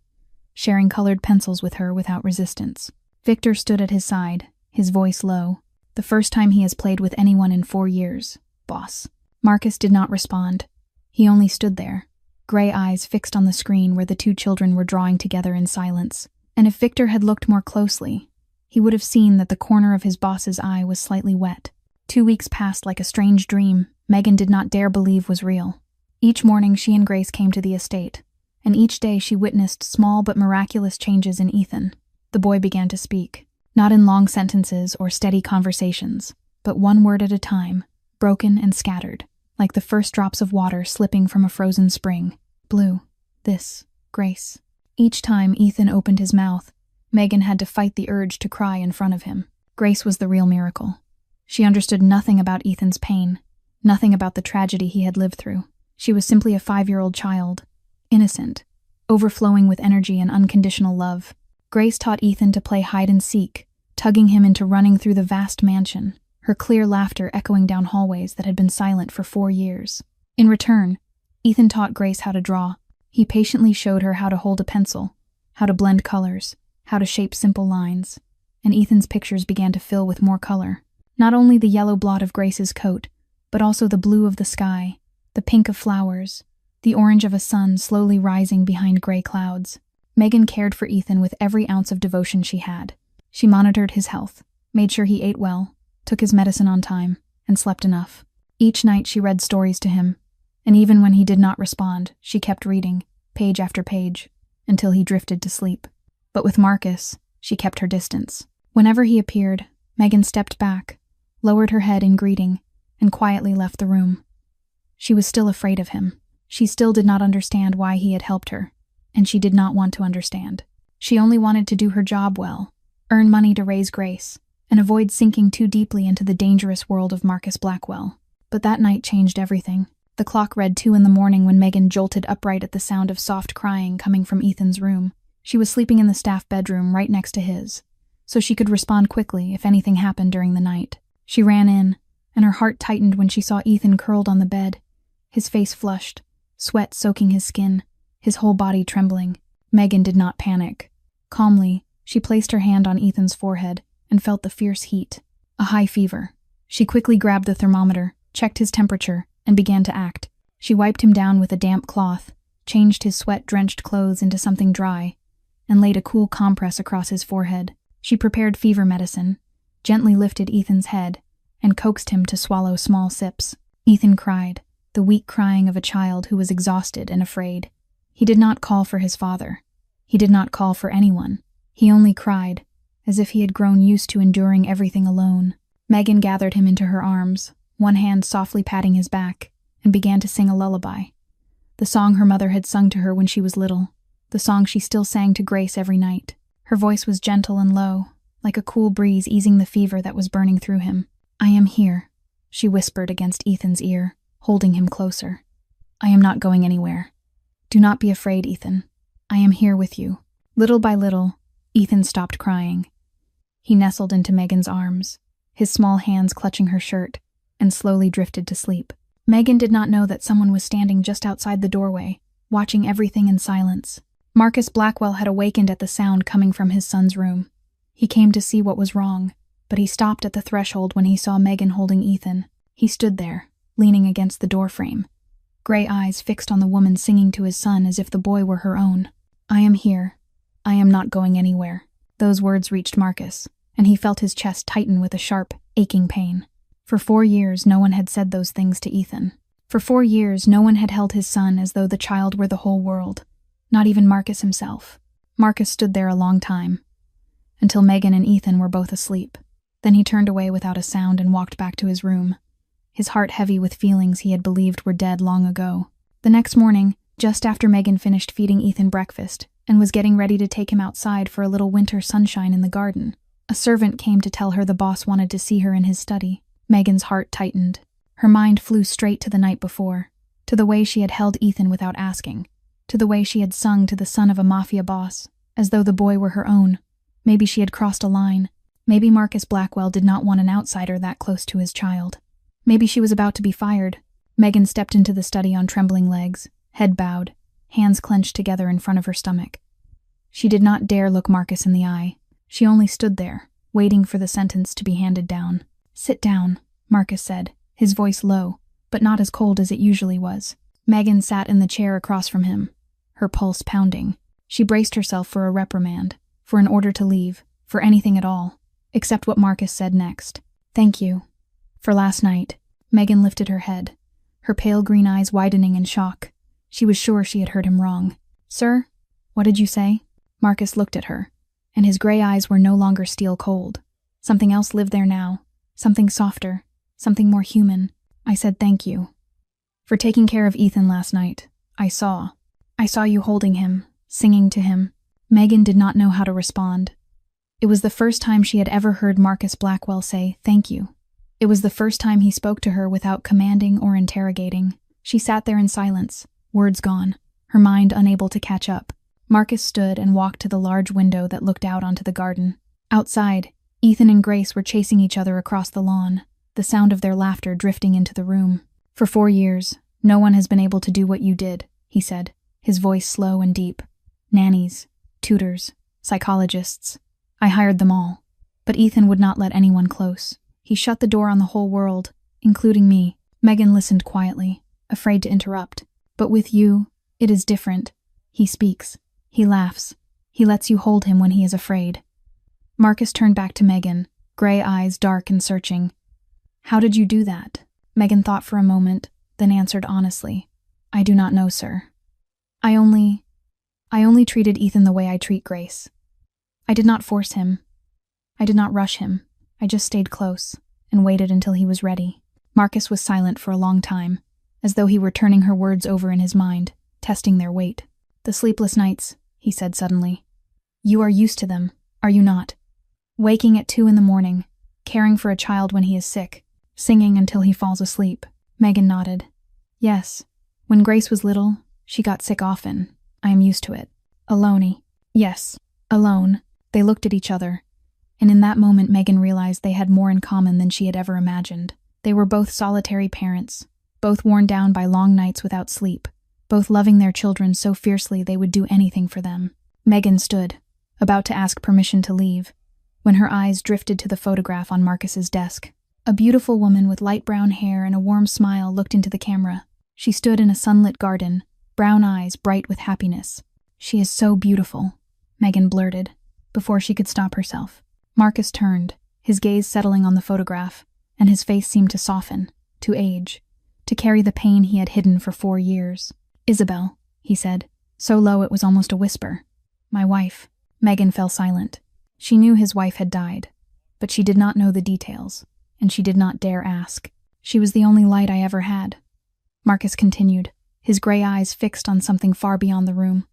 sharing colored pencils with her without resistance. Victor stood at his side, his voice low. "The first time he has played with anyone in 4 years, boss." Marcus did not respond. He only stood there, gray eyes fixed on the screen where the two children were drawing together in silence. And if Victor had looked more closely, he would have seen that the corner of his boss's eye was slightly wet. 2 weeks passed like a strange dream Megan did not dare believe was real. Each morning she and Grace came to the estate, and each day she witnessed small but miraculous changes in Ethan. The boy began to speak, not in long sentences or steady conversations, but one word at a time, broken and scattered, like the first drops of water slipping from a frozen spring. Blue. This. Grace. Each time Ethan opened his mouth, Megan had to fight the urge to cry in front of him. Grace was the real miracle. She understood nothing about Ethan's pain, nothing about the tragedy he had lived through. She was simply a 5-year-old child, innocent, overflowing with energy and unconditional love. Grace taught Ethan to play hide-and-seek, tugging him into running through the vast mansion, her clear laughter echoing down hallways that had been silent for 4 years. In return, Ethan taught Grace how to draw. He patiently showed her how to hold a pencil, how to blend colors, how to shape simple lines, and Ethan's pictures began to fill with more color. Not only the yellow blot of Grace's coat, but also the blue of the sky, the pink of flowers, the orange of a sun slowly rising behind gray clouds. Megan cared for Ethan with every ounce of devotion she had. She monitored his health, made sure he ate well, took his medicine on time, and slept enough. Each night she read stories to him, and even when he did not respond, she kept reading, page after page, until he drifted to sleep. But with Marcus, she kept her distance. Whenever he appeared, Megan stepped back, lowered her head in greeting, and quietly left the room. She was still afraid of him. She still did not understand why he had helped her, and she did not want to understand. She only wanted to do her job well, earn money to raise Grace, and avoid sinking too deeply into the dangerous world of Marcus Blackwell. But that night changed everything. The clock read 2 in the morning when Megan jolted upright at the sound of soft crying coming from Ethan's room. She was sleeping in the staff bedroom right next to his, so she could respond quickly if anything happened during the night. She ran in, and her heart tightened when she saw Ethan curled on the bed, his face flushed, sweat soaking his skin, his whole body trembling. Megan did not panic. Calmly, she placed her hand on Ethan's forehead and felt the fierce heat, a high fever. She quickly grabbed the thermometer, checked his temperature, and began to act. She wiped him down with a damp cloth, changed his sweat-drenched clothes into something dry, and laid a cool compress across his forehead. She prepared fever medicine, gently lifted Ethan's head, and coaxed him to swallow small sips. Ethan cried, the weak crying of a child who was exhausted and afraid. He did not call for his father. He did not call for anyone. He only cried, as if he had grown used to enduring everything alone. Megan gathered him into her arms, one hand softly patting his back, and began to sing a lullaby. The song her mother had sung to her when she was little, the song she still sang to Grace every night. Her voice was gentle and low, like a cool breeze easing the fever that was burning through him. "I am here," she whispered against Ethan's ear, holding him closer. "I am not going anywhere. Do not be afraid, Ethan. I am here with you." Little by little, Ethan stopped crying. He nestled into Megan's arms, his small hands clutching her shirt, and slowly drifted to sleep. Megan did not know that someone was standing just outside the doorway, watching everything in silence. Marcus Blackwell had awakened at the sound coming from his son's room. He came to see what was wrong, but he stopped at the threshold when he saw Megan holding Ethan. He stood there, leaning against the doorframe, gray eyes fixed on the woman singing to his son as if the boy were her own. "I am here. I am not going anywhere." Those words reached Marcus, and he felt his chest tighten with a sharp, aching pain. For 4 years, no one had said those things to Ethan. For 4 years, no one had held his son as though the child were the whole world, not even Marcus himself. Marcus stood there a long time, until Megan and Ethan were both asleep. Then he turned away without a sound and walked back to his room, his heart heavy with feelings he had believed were dead long ago. The next morning, just after Megan finished feeding Ethan breakfast and was getting ready to take him outside for a little winter sunshine in the garden, a servant came to tell her the boss wanted to see her in his study. Megan's heart tightened. Her mind flew straight to the night before, to the way she had held Ethan without asking, to the way she had sung to the son of a Mafia boss, as though the boy were her own. Maybe she had crossed a line. Maybe Marcus Blackwell did not want an outsider that close to his child. Maybe she was about to be fired. Megan stepped into the study on trembling legs, head bowed, hands clenched together in front of her stomach. She did not dare look Marcus in the eye. She only stood there, waiting for the sentence to be handed down. "Sit down," Marcus said, his voice low, but not as cold as it usually was. Megan sat in the chair across from him, her pulse pounding. She braced herself for a reprimand, for an order to leave, for anything at all. except what Marcus said next. Thank you. For last night. Megan lifted her head, her pale green eyes widening in shock. She was sure she had heard him wrong. Sir? What did you say? Marcus looked at her, and his gray eyes were no longer steel cold. Something else lived there now. Something softer. Something more human. I said thank you. For taking care of Ethan last night. I saw you holding him, singing to him. Megan did not know how to respond. It was the first time she had ever heard Marcus Blackwell say thank you. It was the first time he spoke to her without commanding or interrogating. She sat there in silence, words gone, her mind unable to catch up. Marcus stood and walked to the large window that looked out onto the garden. Outside, Ethan and Grace were chasing each other across the lawn, the sound of their laughter drifting into the room. For 4 years, no one has been able to do what you did, he said, his voice slow and deep. Nannies, tutors, psychologists. I hired them all. But Ethan would not let anyone close. He shut the door on the whole world, including me. Megan listened quietly, afraid to interrupt. But with you, it is different. He speaks. He laughs. He lets you hold him when he is afraid. Marcus turned back to Megan, gray eyes dark and searching. How did you do that? Megan thought for a moment, then answered honestly. I do not know, sir. I only treated Ethan the way I treat Grace. I did not force him. I did not rush him. I just stayed close and waited until he was ready. Marcus was silent for a long time, as though he were turning her words over in his mind, testing their weight. The sleepless nights, he said suddenly. You are used to them, are you not? Waking at 2 a.m, caring for a child when he is sick, singing until he falls asleep. Megan nodded. Yes. When Grace was little, she got sick often. I am used to it. Alone. Yes, alone. They looked at each other, and in that moment Megan realized they had more in common than she had ever imagined. They were both solitary parents, both worn down by long nights without sleep, both loving their children so fiercely they would do anything for them. Megan stood, about to ask permission to leave, when her eyes drifted to the photograph on Marcus's desk. A beautiful woman with light brown hair and a warm smile looked into the camera. She stood in a sunlit garden, brown eyes bright with happiness. She is so beautiful, Megan blurted, before she could stop herself. Marcus turned, his gaze settling on the photograph, and his face seemed to soften, to age, to carry the pain he had hidden for 4 years. Isabel, he said, so low it was almost a whisper. My wife. Megan fell silent. She knew his wife had died, but she did not know the details, and she did not dare ask. She was the only light I ever had. Marcus continued, his gray eyes fixed on something far beyond the room.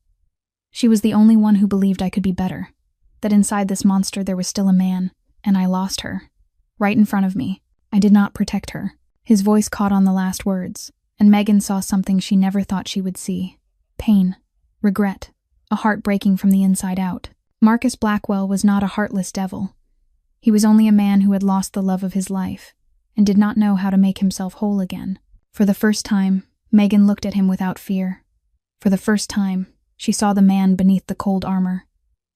She was the only one who believed I could be better, that inside this monster there was still a man, and I lost her. Right in front of me. I did not protect her. His voice caught on the last words, and Megan saw something she never thought she would see. Pain. Regret. A heart breaking from the inside out. Marcus Blackwell was not a heartless devil. He was only a man who had lost the love of his life, and did not know how to make himself whole again. For the first time, Megan looked at him without fear. For the first time, she saw the man beneath the cold armor.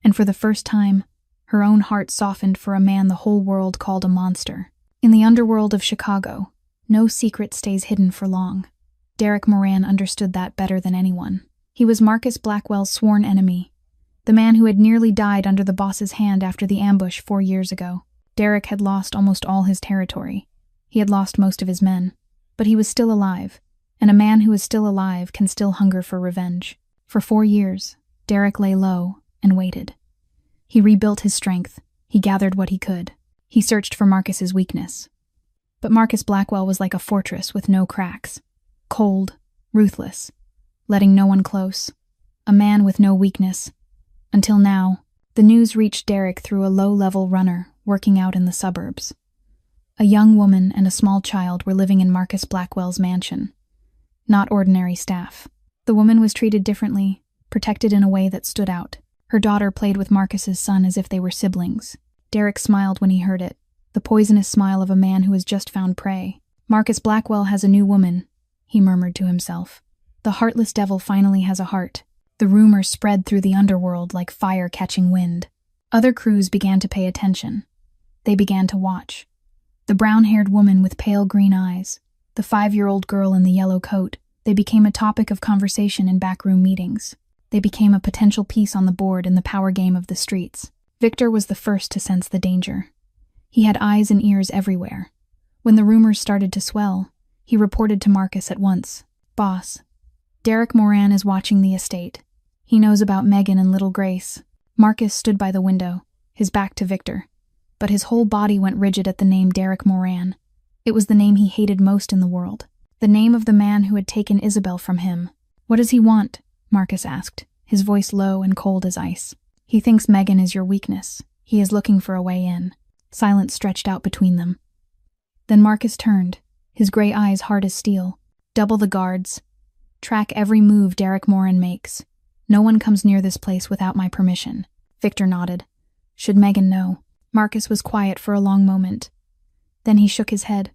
And for the first time, her own heart softened for a man the whole world called a monster. In the underworld of Chicago, no secret stays hidden for long. Derek Moran understood that better than anyone. He was Marcus Blackwell's sworn enemy, the man who had nearly died under the boss's hand after the ambush 4 years ago. Derek had lost almost all his territory. He had lost most of his men, but he was still alive, and a man who is still alive can still hunger for revenge. For 4 years, Derek lay low and waited. He rebuilt his strength. He gathered what he could. He searched for Marcus's weakness. But Marcus Blackwell was like a fortress with no cracks. Cold, ruthless, letting no one close. A man with no weakness. Until now, the news reached Derek through a low-level runner working out in the suburbs. A young woman and a small child were living in Marcus Blackwell's mansion. Not ordinary staff. The woman was treated differently, protected in a way that stood out. Her daughter played with Marcus's son as if they were siblings. Derek smiled when he heard it, the poisonous smile of a man who has just found prey. Marcus Blackwell has a new woman, he murmured to himself. The heartless devil finally has a heart. The rumor spread through the underworld like fire catching wind. Other crews began to pay attention. They began to watch. The brown-haired woman with pale green eyes, the 5-year-old girl in the yellow coat, they became a topic of conversation in backroom meetings. They became a potential piece on the board in the power game of the streets. Victor was the first to sense the danger. He had eyes and ears everywhere. When the rumors started to swell, he reported to Marcus at once. "Boss, Derek Moran is watching the estate. He knows about Megan and little Grace." Marcus stood by the window, his back to Victor, but his whole body went rigid at the name Derek Moran. It was the name he hated most in the world. The name of the man who had taken Isabel from him. "What does he want?" Marcus asked, his voice low and cold as ice. "He thinks Megan is your weakness. He is looking for a way in." Silence stretched out between them. Then Marcus turned, his gray eyes hard as steel. "Double the guards. Track every move Derek Moran makes. No one comes near this place without my permission." Victor nodded. "Should Megan know?" Marcus was quiet for a long moment. Then he shook his head.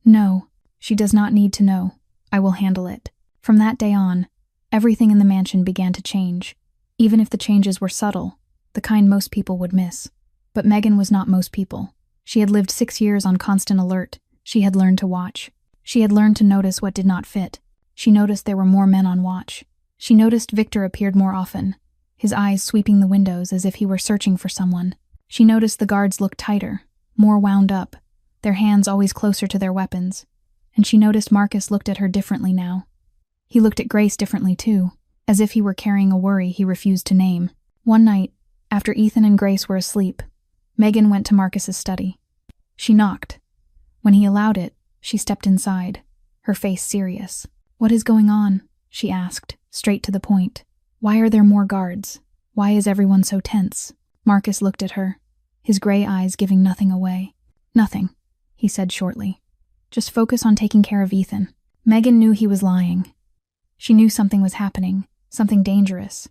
"No, she does not need to know. I will handle it." From that day on, everything in the mansion began to change, even if the changes were subtle, the kind most people would miss. But Megan was not most people. She had lived 6 years on constant alert. She had learned to watch. She had learned to notice what did not fit. She noticed there were more men on watch. She noticed Victor appeared more often, his eyes sweeping the windows as if he were searching for someone. She noticed the guards looked tighter, more wound up, their hands always closer to their weapons. And she noticed Marcus looked at her differently now. He looked at Grace differently too, as if he were carrying a worry he refused to name. One night, after Ethan and Grace were asleep, Megan went to Marcus's study. She knocked. When he allowed it, she stepped inside, her face serious. "What is going on?" she asked, straight to the point. "Why are there more guards? Why is everyone so tense?" Marcus looked at her, his gray eyes giving nothing away. "Nothing," he said shortly. "Just focus on taking care of Ethan." Megan knew he was lying. She knew something was happening, something dangerous.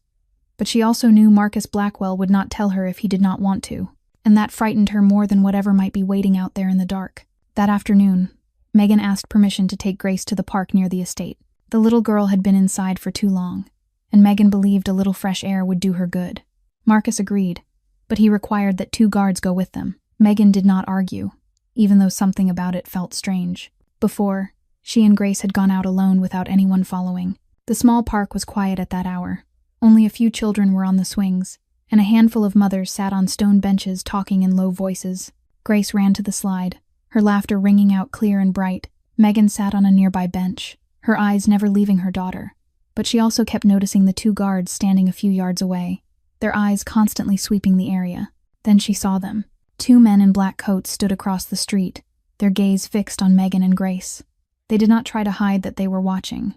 But she also knew Marcus Blackwell would not tell her if he did not want to, and that frightened her more than whatever might be waiting out there in the dark. That afternoon, Megan asked permission to take Grace to the park near the estate. The little girl had been inside for too long, and Megan believed a little fresh air would do her good. Marcus agreed, but he required that 2 guards go with them. Megan did not argue, even though something about it felt strange. Before, she and Grace had gone out alone without anyone following. The small park was quiet at that hour. Only a few children were on the swings, and a handful of mothers sat on stone benches talking in low voices. Grace ran to the slide, her laughter ringing out clear and bright. Megan sat on a nearby bench, her eyes never leaving her daughter, but she also kept noticing the 2 guards standing a few yards away, their eyes constantly sweeping the area. Then she saw them. 2 men in black coats stood across the street, their gaze fixed on Megan and Grace. They did not try to hide that they were watching.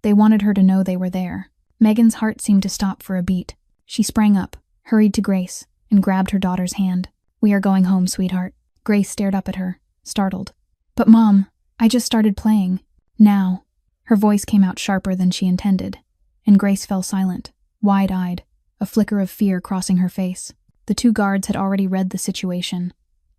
They wanted her to know they were there. Megan's heart seemed to stop for a beat. She sprang up, hurried to Grace, and grabbed her daughter's hand. "We are going home, sweetheart." Grace stared up at her, startled. "But Mom, I just started playing." "Now." Her voice came out sharper than she intended, and Grace fell silent, wide-eyed, a flicker of fear crossing her face. The 2 guards had already read the situation.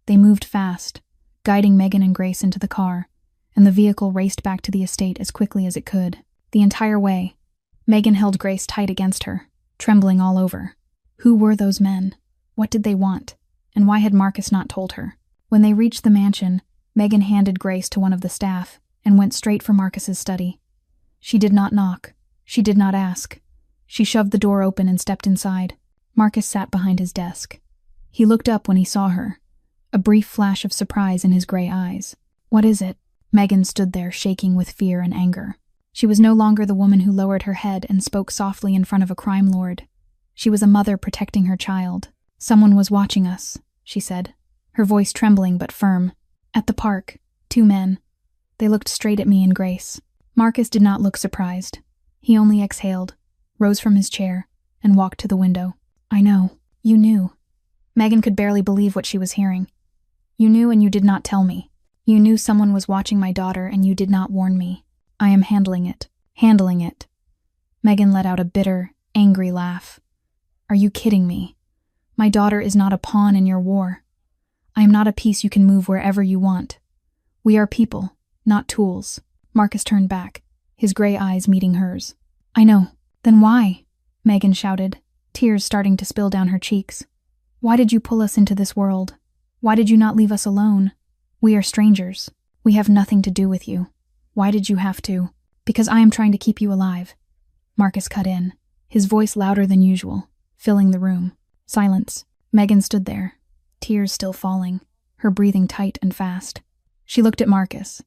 They moved fast, guiding Megan and Grace into the car, and the vehicle raced back to the estate as quickly as it could. The entire way, Megan held Grace tight against her, trembling all over. Who were those men? What did they want? And why had Marcus not told her? When they reached the mansion, Megan handed Grace to one of the staff and went straight for Marcus's study. She did not knock. She did not ask. She shoved the door open and stepped inside. Marcus sat behind his desk. He looked up when he saw her, a brief flash of surprise in his gray eyes. "What is it?" Megan stood there, shaking with fear and anger. She was no longer the woman who lowered her head and spoke softly in front of a crime lord. She was a mother protecting her child. "Someone was watching us," she said, her voice trembling but firm. "At the park, 2 men. They looked straight at me and Grace." Marcus did not look surprised. He only exhaled, rose from his chair, and walked to the window. "I know. You knew." Megan could barely believe what she was hearing. "You knew and you did not tell me. You knew someone was watching my daughter and you did not warn me. I am handling it. Handling it." Megan let out a bitter, angry laugh. "Are you kidding me? My daughter is not a pawn in your war. I am not a piece you can move wherever you want. We are people, not tools." Marcus turned back, his gray eyes meeting hers. "I know. Then why?" Megan shouted, tears starting to spill down her cheeks. "Why did you pull us into this world? Why did you not leave us alone? We are strangers. We have nothing to do with you. Why did you have to?" "Because I am trying to keep you alive." Marcus cut in, his voice louder than usual, filling the room. Silence. Megan stood there, tears still falling. her breathing tight and fast. She looked at Marcus,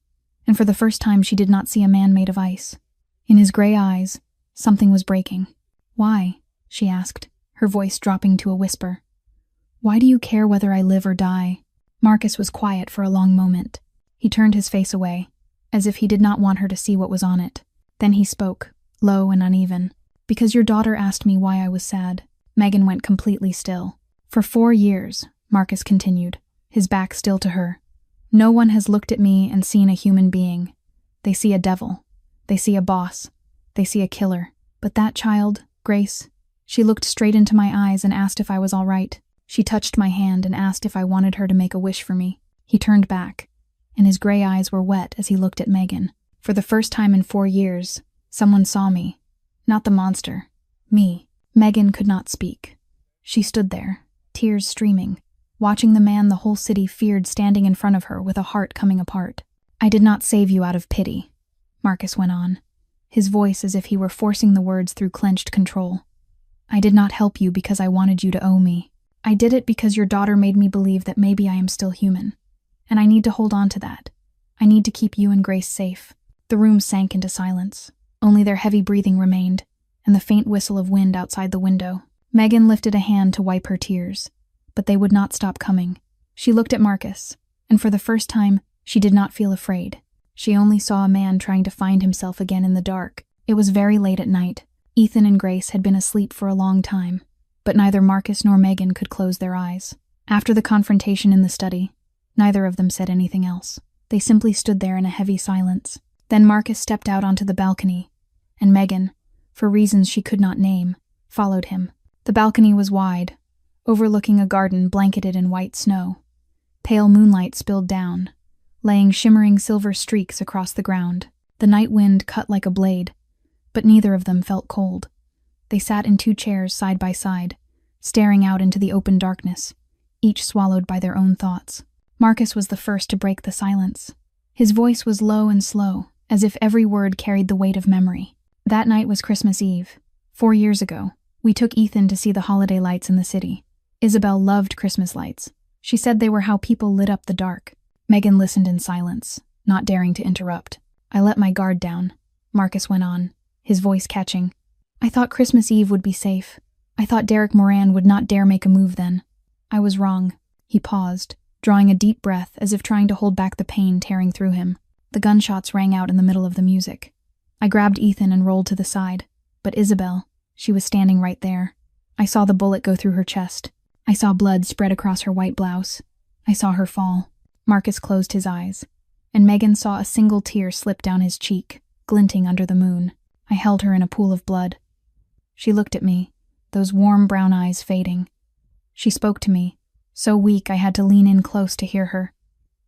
and for the first time she did not see a man made of ice. In his gray eyes, something was breaking. "Why?" she asked, her voice dropping to a whisper. "Why do you care whether I live or die?" Marcus was quiet for a long moment. He turned his face away, as if he did not want her to see what was on it. Then he spoke, low and uneven. "Because your daughter asked me why I was sad." Megan went completely still. "For 4 years," Marcus continued, his back still to her. "No one has looked at me and seen a human being. They see a devil. They see a boss. They see a killer. But that child, Grace, she looked straight into my eyes and asked if I was all right. She touched my hand and asked if I wanted her to make a wish for me." He turned back, and his gray eyes were wet as he looked at Megan. "For the first time in 4 years, someone saw me. Not the monster. Me." Megan could not speak. She stood there, tears streaming, watching the man the whole city feared standing in front of her with a heart coming apart. "I did not save you out of pity," Marcus went on, his voice as if he were forcing the words through clenched control. "I did not help you because I wanted you to owe me. I did it because your daughter made me believe that maybe I am still human. And I need to hold on to that. I need to keep you and Grace safe." The room sank into silence. Only their heavy breathing remained, and the faint whistle of wind outside the window. Megan lifted a hand to wipe her tears, but they would not stop coming. She looked at Marcus, and for the first time, she did not feel afraid. She only saw a man trying to find himself again in the dark. It was very late at night. Ethan and Grace had been asleep for a long time, but neither Marcus nor Megan could close their eyes. After the confrontation in the study, neither of them said anything else. They simply stood there in a heavy silence. Then Marcus stepped out onto the balcony, and Megan, for reasons she could not name, followed him. The balcony was wide, overlooking a garden blanketed in white snow. Pale moonlight spilled down, laying shimmering silver streaks across the ground. The night wind cut like a blade, but neither of them felt cold. They sat in 2 chairs side by side, staring out into the open darkness, each swallowed by their own thoughts. Marcus was the first to break the silence. His voice was low and slow, as if every word carried the weight of memory. "That night was Christmas Eve. 4 years ago, we took Ethan to see the holiday lights in the city. Isabel loved Christmas lights. She said they were how people lit up the dark." Megan listened in silence, not daring to interrupt. "I let my guard down," Marcus went on, his voice catching. "I thought Christmas Eve would be safe. I thought Derek Moran would not dare make a move then. I was wrong." He paused, drawing a deep breath as if trying to hold back the pain tearing through him. The gunshots rang out in the middle of the music. I grabbed Ethan and rolled to the side, but Isabel, she was standing right there. I saw the bullet go through her chest. I saw blood spread across her white blouse. I saw her fall. Marcus closed his eyes, and Megan saw a single tear slip down his cheek, glinting under the moon. I held her in a pool of blood. She looked at me, those warm brown eyes fading. She spoke to me, so weak I had to lean in close to hear her.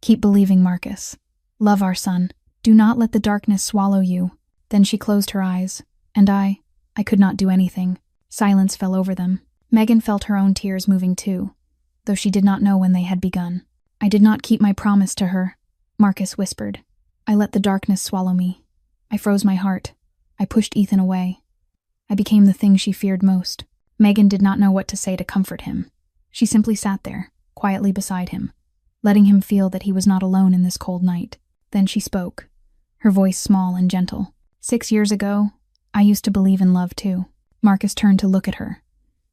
"Keep believing, Marcus. Love our son. Do not let the darkness swallow you." Then she closed her eyes, and I could not do anything. Silence fell over them. Megan felt her own tears moving too, though she did not know when they had begun. "I did not keep my promise to her," Marcus whispered. "I let the darkness swallow me. I froze my heart. I pushed Ethan away. I became the thing she feared most." Megan did not know what to say to comfort him. She simply sat there, quietly beside him, letting him feel that he was not alone in this cold night. Then she spoke, her voice small and gentle. 6 years ago, I used to believe in love too." Marcus turned to look at her,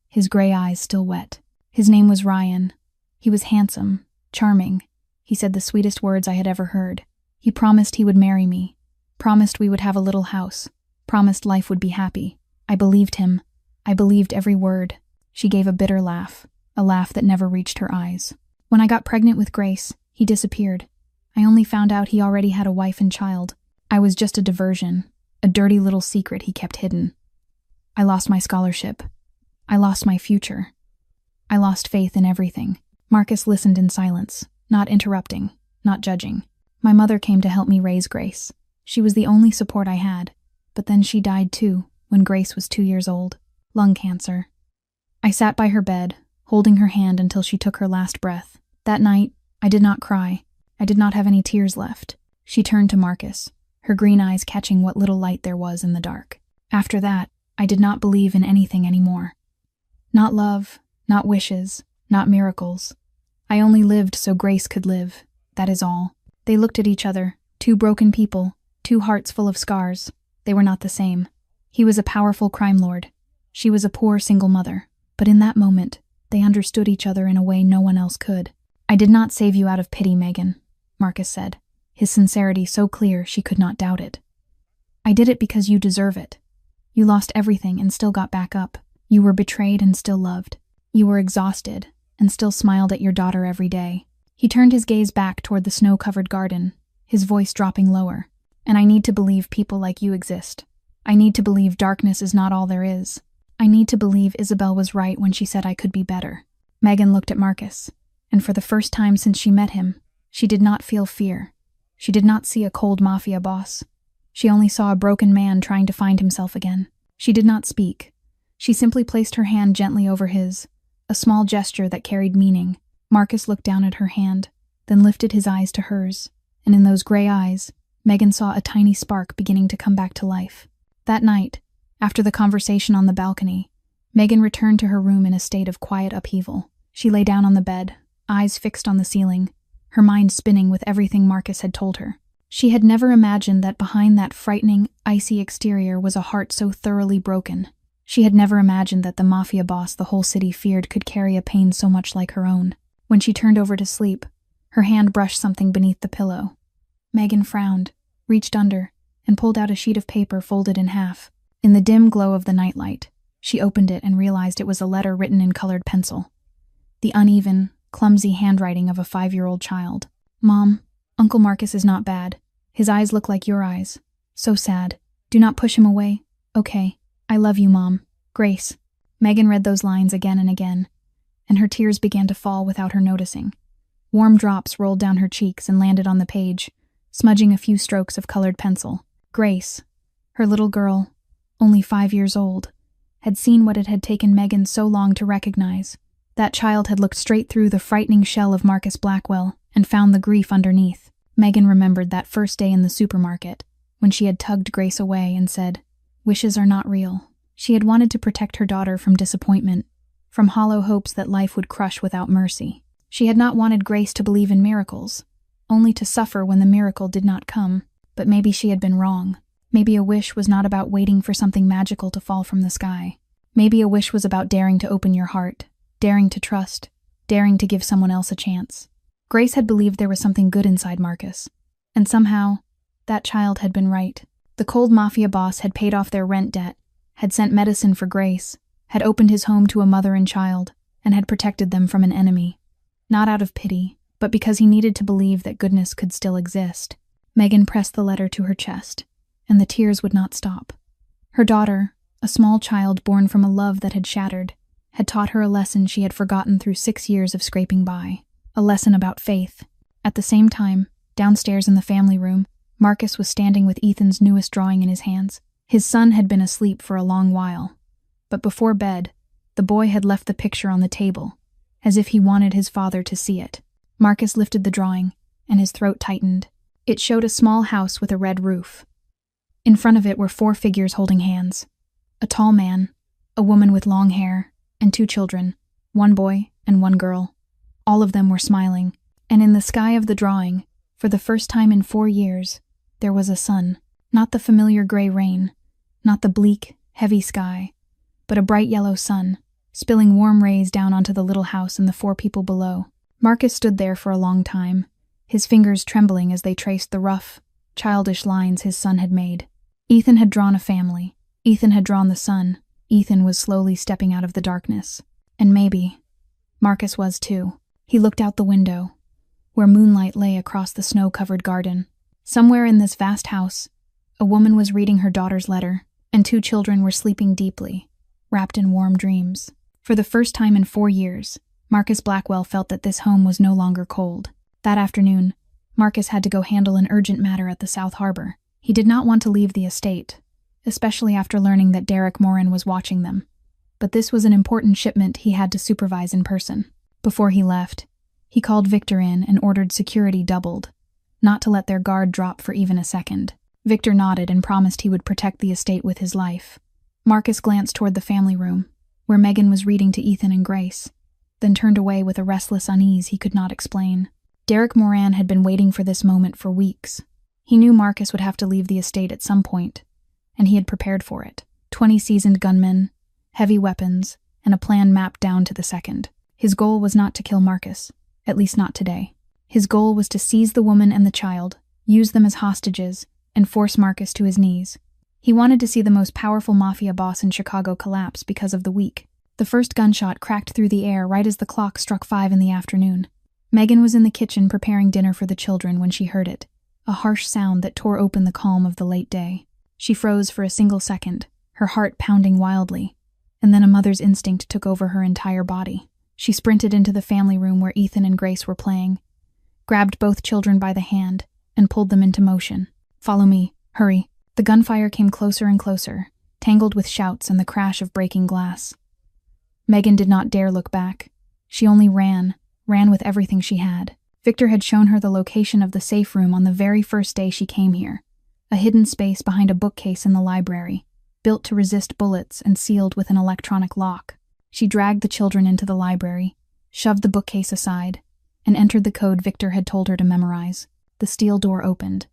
his gray eyes still wet. "His name was Ryan. He was handsome, charming. He said the sweetest words I had ever heard. He promised he would marry me, promised we would have a little house, promised life would be happy. I believed him. I believed every word." She gave a bitter laugh, a laugh that never reached her eyes. "When I got pregnant with Grace, he disappeared. I only found out he already had a wife and child. I was just a diversion, a dirty little secret he kept hidden. I lost my scholarship. I lost my future. I lost faith in everything." Marcus listened in silence, not interrupting, not judging. "My mother came to help me raise Grace. She was the only support I had, but then she died too when Grace was 2 years old. Lung cancer. I sat by her bed, holding her hand until she took her last breath. That night, I did not cry. I did not have any tears left." She turned to Marcus, her green eyes catching what little light there was in the dark. "After that, I did not believe in anything anymore. Not love, not wishes, not miracles. I only lived so Grace could live. That is all." They looked at each other, two broken people, two hearts full of scars. They were not the same. He was a powerful crime lord. She was a poor single mother. But in that moment, they understood each other in a way no one else could. "I did not save you out of pity, Megan," Marcus said, his sincerity so clear she could not doubt it. "I did it because you deserve it. You lost everything and still got back up. You were betrayed and still loved. You were exhausted and still smiled at your daughter every day." He turned his gaze back toward the snow-covered garden, his voice dropping lower. "And I need to believe people like you exist. I need to believe darkness is not all there is. I need to believe Isabel was right when she said I could be better." Megan looked at Marcus, and for the first time since she met him, she did not feel fear. She did not see a cold mafia boss. She only saw a broken man trying to find himself again. She did not speak. She simply placed her hand gently over his, a small gesture that carried meaning. Marcus looked down at her hand, then lifted his eyes to hers, and in those gray eyes, Megan saw a tiny spark beginning to come back to life. That night, after the conversation on the balcony, Megan returned to her room in a state of quiet upheaval. She lay down on the bed, eyes fixed on the ceiling, her mind spinning with everything Marcus had told her. She had never imagined that behind that frightening, icy exterior was a heart so thoroughly broken. She had never imagined that the mafia boss the whole city feared could carry a pain so much like her own. When she turned over to sleep, her hand brushed something beneath the pillow. Megan frowned, reached under, and pulled out a sheet of paper folded in half. In the dim glow of the nightlight, she opened it and realized it was a letter written in colored pencil. The uneven, clumsy handwriting of a 5-year-old child. "Mom, Uncle Marcus is not bad. His eyes look like your eyes. So sad. Do not push him away. Okay. I love you, Mom. Grace." Megan read those lines again and again, and her tears began to fall without her noticing. Warm drops rolled down her cheeks and landed on the page, smudging a few strokes of colored pencil. Grace, her little girl, only 5 years old, had seen what it had taken Megan so long to recognize. That child had looked straight through the frightening shell of Marcus Blackwell and found the grief underneath. Megan remembered that first day in the supermarket, when she had tugged Grace away and said, "Wishes are not real." She had wanted to protect her daughter from disappointment, from hollow hopes that life would crush without mercy. She had not wanted Grace to believe in miracles, only to suffer when the miracle did not come. But maybe she had been wrong. Maybe a wish was not about waiting for something magical to fall from the sky. Maybe a wish was about daring to open your heart, daring to trust, daring to give someone else a chance. Grace had believed there was something good inside Marcus, and somehow, that child had been right. The cold mafia boss had paid off their rent debt, had sent medicine for Grace, had opened his home to a mother and child, and had protected them from an enemy. Not out of pity, but because he needed to believe that goodness could still exist. Megan pressed the letter to her chest, and the tears would not stop. Her daughter, a small child born from a love that had shattered, had taught her a lesson she had forgotten through 6 years of scraping by. A lesson about faith. At the same time, downstairs in the family room, Marcus was standing with Ethan's newest drawing in his hands. His son had been asleep for a long while, but before bed, the boy had left the picture on the table, as if he wanted his father to see it. Marcus lifted the drawing, and his throat tightened. It showed a small house with a red roof. In front of it were 4 figures holding hands. A tall man, a woman with long hair, and 2 children, 1 boy and 1 girl. All of them were smiling, and in the sky of the drawing, for the first time in 4 years, there was a sun. Not the familiar gray rain, not the bleak, heavy sky, but a bright yellow sun, spilling warm rays down onto the little house and the 4 people below. Marcus stood there for a long time, his fingers trembling as they traced the rough, childish lines his son had made. Ethan had drawn a family. Ethan had drawn the sun. Ethan was slowly stepping out of the darkness. And maybe Marcus was too. He looked out the window, where moonlight lay across the snow-covered garden. Somewhere in this vast house, a woman was reading her daughter's letter, and 2 children were sleeping deeply, wrapped in warm dreams. For the first time in 4 years, Marcus Blackwell felt that this home was no longer cold. That afternoon, Marcus had to go handle an urgent matter at the South Harbor. He did not want to leave the estate, especially after learning that Derek Morin was watching them. But this was an important shipment he had to supervise in person. Before he left, he called Victor in and ordered security doubled, not to let their guard drop for even a second. Victor nodded and promised he would protect the estate with his life. Marcus glanced toward the family room, where Megan was reading to Ethan and Grace. then turned away with a restless unease he could not explain. Derek Moran had been waiting for this moment for weeks. He knew Marcus would have to leave the estate at some point, and he had prepared for it. 20 seasoned gunmen, heavy weapons, and a plan mapped down to the second. His goal was not to kill Marcus, at least not today. His goal was to seize the woman and the child, use them as hostages, and force Marcus to his knees. He wanted to see the most powerful mafia boss in Chicago collapse because of the weak. The first gunshot cracked through the air right as the clock struck 5 in the afternoon. Megan was in the kitchen preparing dinner for the children when she heard it, a harsh sound that tore open the calm of the late day. She froze for a single second, her heart pounding wildly, and then a mother's instinct took over her entire body. She sprinted into the family room where Ethan and Grace were playing, grabbed both children by the hand, and pulled them into motion. "Follow me, hurry." The gunfire came closer and closer, tangled with shouts and the crash of breaking glass. Megan did not dare look back. She only ran with everything she had. Victor had shown her the location of the safe room on the very first day she came here, a hidden space behind a bookcase in the library, built to resist bullets and sealed with an electronic lock. She dragged the children into the library, shoved the bookcase aside, and entered the code Victor had told her to memorize. The steel door opened.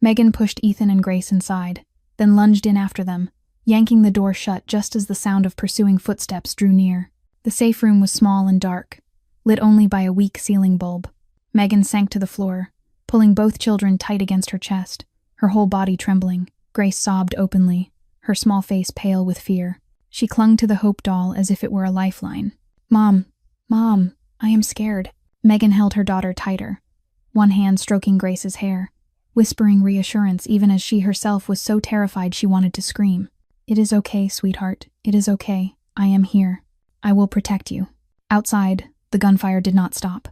Megan pushed Ethan and Grace inside, then lunged in after them, yanking the door shut just as the sound of pursuing footsteps drew near. The safe room was small and dark, lit only by a weak ceiling bulb. Megan sank to the floor, pulling both children tight against her chest, her whole body trembling. Grace sobbed openly, her small face pale with fear. She clung to the Hope doll as if it were a lifeline. Mom, I am scared." Megan held her daughter tighter, one hand stroking Grace's hair, whispering reassurance even as she herself was so terrified she wanted to scream. "It is okay, sweetheart. It is okay. I am here. I will protect you." Outside, the gunfire did not stop.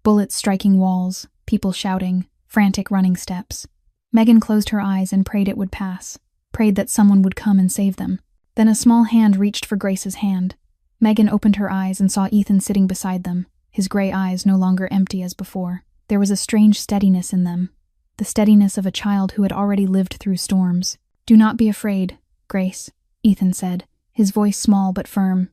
Bullets striking walls, people shouting, frantic running steps. Megan closed her eyes and prayed it would pass, prayed that someone would come and save them. Then a small hand reached for Grace's hand. Megan opened her eyes and saw Ethan sitting beside them, his gray eyes no longer empty as before. There was a strange steadiness in them, the steadiness of a child who had already lived through storms. "Do not be afraid, Grace," Ethan said, his voice small but firm.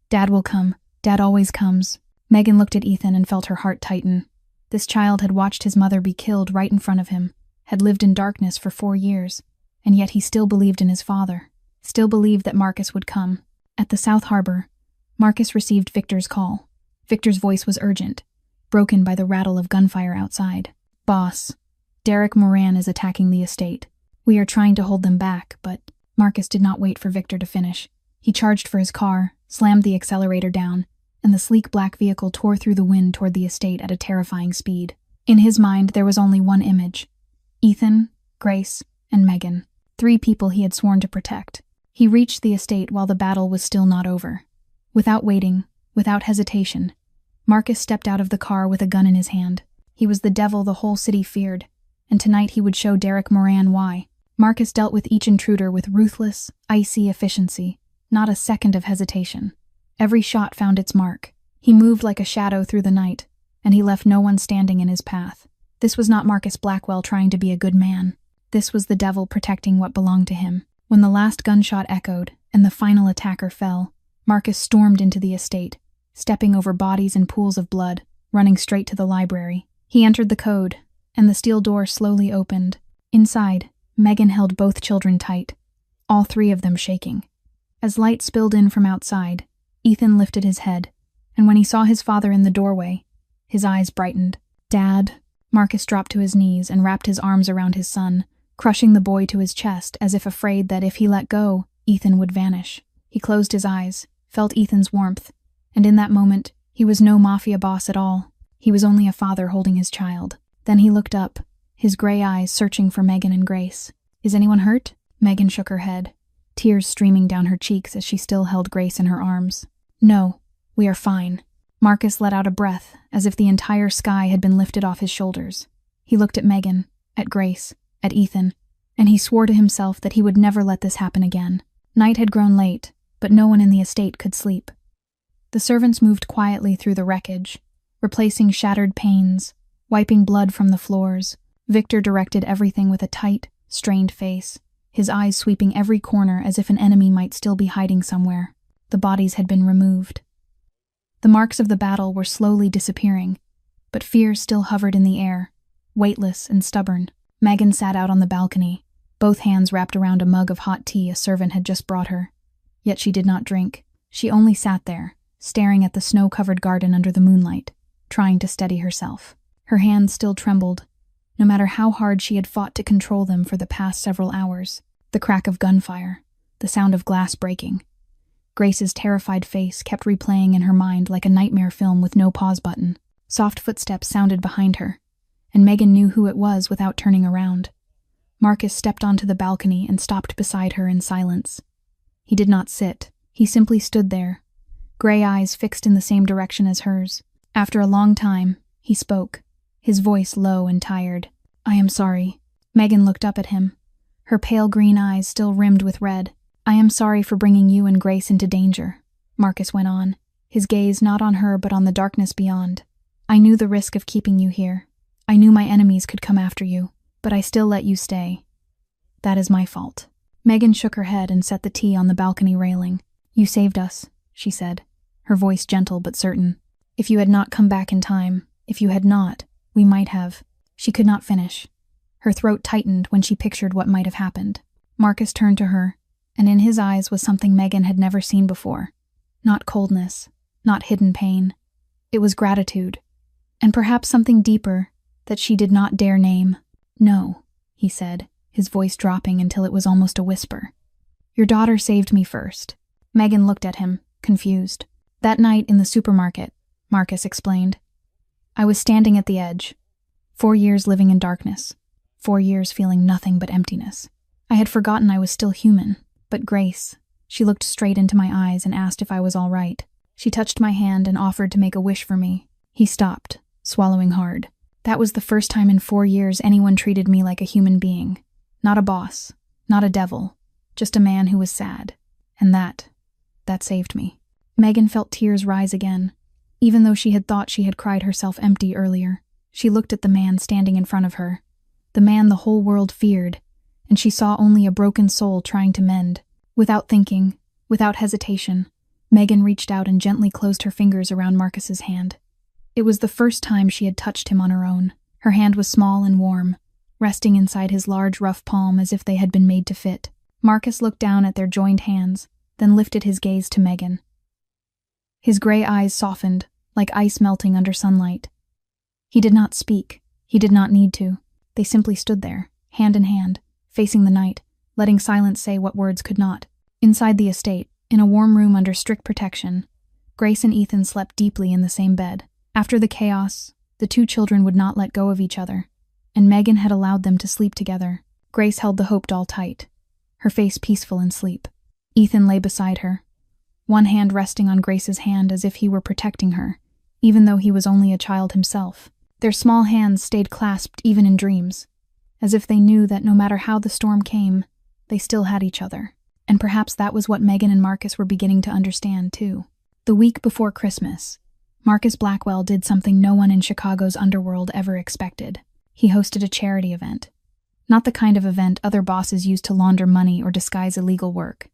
"Dad will come. Dad always comes." Megan looked at Ethan and felt her heart tighten. This child had watched his mother be killed right in front of him, had lived in darkness for 4 years, and yet he still believed in his father, still believed that Marcus would come. At the South Harbor, Marcus received Victor's call. Victor's voice was urgent, broken by the rattle of gunfire outside. "Boss, Derek Moran is attacking the estate. We are trying to hold them back, but..." Marcus did not wait for Victor to finish. He charged for his car, slammed the accelerator down, and the sleek black vehicle tore through the wind toward the estate at a terrifying speed. In his mind, there was only one image: Ethan, Grace, and Megan, 3 people he had sworn to protect. He reached the estate while the battle was still not over. Without waiting, without hesitation, Marcus stepped out of the car with a gun in his hand. He was the devil the whole city feared, and tonight he would show Derek Moran why. Marcus dealt with each intruder with ruthless, icy efficiency, not a second of hesitation. Every shot found its mark. He moved like a shadow through the night, and he left no one standing in his path. This was not Marcus Blackwell trying to be a good man. This was the devil protecting what belonged to him. When the last gunshot echoed and the final attacker fell, Marcus stormed into the estate, stepping over bodies and pools of blood, running straight to the library. He entered the code, and the steel door slowly opened. Inside, Megan held both children tight, all 3 of them shaking. As light spilled in from outside, Ethan lifted his head, and when he saw his father in the doorway, his eyes brightened. "Dad." Marcus dropped to his knees and wrapped his arms around his son, crushing the boy to his chest as if afraid that if he let go, Ethan would vanish. He closed his eyes, felt Ethan's warmth, and in that moment, he was no mafia boss at all. He was only a father holding his child. Then he looked up, his gray eyes searching for Megan and Grace. "Is anyone hurt?" Megan shook her head, tears streaming down her cheeks as she still held Grace in her arms. "No, we are fine." Marcus let out a breath, as if the entire sky had been lifted off his shoulders. He looked at Megan, at Grace, at Ethan, and he swore to himself that he would never let this happen again. Night had grown late, but no one in the estate could sleep. The servants moved quietly through the wreckage, replacing shattered panes, wiping blood from the floors. Victor directed everything with a tight, strained face, his eyes sweeping every corner as if an enemy might still be hiding somewhere. The bodies had been removed. The marks of the battle were slowly disappearing, but fear still hovered in the air, weightless and stubborn. Megan sat out on the balcony, both hands wrapped around a mug of hot tea a servant had just brought her. Yet she did not drink. She only sat there, staring at the snow-covered garden under the moonlight, trying to steady herself. Her hands still trembled, no matter how hard she had fought to control them for the past several hours. The crack of gunfire, the sound of glass breaking. Grace's terrified face kept replaying in her mind like a nightmare film with no pause button. Soft footsteps sounded behind her, and Megan knew who it was without turning around. Marcus stepped onto the balcony and stopped beside her in silence. He did not sit. He simply stood there, gray eyes fixed in the same direction as hers. After a long time, he spoke, his voice low and tired. "I am sorry." Megan looked up at him, her pale green eyes still rimmed with red. "I am sorry for bringing you and Grace into danger," Marcus went on, his gaze not on her but on the darkness beyond. "I knew the risk of keeping you here. I knew my enemies could come after you, but I still let you stay. That is my fault." Megan shook her head and set the tea on the balcony railing. "You saved us," she said, her voice gentle but certain. "If you had not come back in time, if you had not, we might have." She could not finish. Her throat tightened when she pictured what might have happened. Marcus turned to her, and in his eyes was something Megan had never seen before. Not coldness, not hidden pain. It was gratitude, and perhaps something deeper that she did not dare name. "No," he said, his voice dropping until it was almost a whisper. "Your daughter saved me first." Megan looked at him, confused. "That night in the supermarket," Marcus explained. "I was standing at the edge. 4 years living in darkness. 4 years feeling nothing but emptiness. I had forgotten I was still human. But Grace, she looked straight into my eyes and asked if I was all right. She touched my hand and offered to make a wish for me." He stopped, swallowing hard. "That was the first time in 4 years anyone treated me like a human being. Not a boss, not a devil, just a man who was sad. And that saved me." Megan felt tears rise again. Even though she had thought she had cried herself empty earlier, she looked at the man standing in front of her, the man the whole world feared, and she saw only a broken soul trying to mend. Without thinking, without hesitation, Megan reached out and gently closed her fingers around Marcus's hand. It was the first time she had touched him on her own. Her hand was small and warm, resting inside his large, rough palm as if they had been made to fit. Marcus looked down at their joined hands, then lifted his gaze to Megan. His gray eyes softened, like ice melting under sunlight. He did not speak. He did not need to. They simply stood there, hand in hand, facing the night, letting silence say what words could not. Inside the estate, in a warm room under strict protection, Grace and Ethan slept deeply in the same bed. After the chaos, the two children would not let go of each other, and Megan had allowed them to sleep together. Grace held the Hope doll tight, her face peaceful in sleep. Ethan lay beside her, one hand resting on Grace's hand as if he were protecting her, even though he was only a child himself. Their small hands stayed clasped even in dreams, as if they knew that no matter how the storm came, they still had each other. And perhaps that was what Megan and Marcus were beginning to understand, too. The week before Christmas, Marcus Blackwell did something no one in Chicago's underworld ever expected. He hosted a charity event. Not the kind of event other bosses use to launder money or disguise illegal work.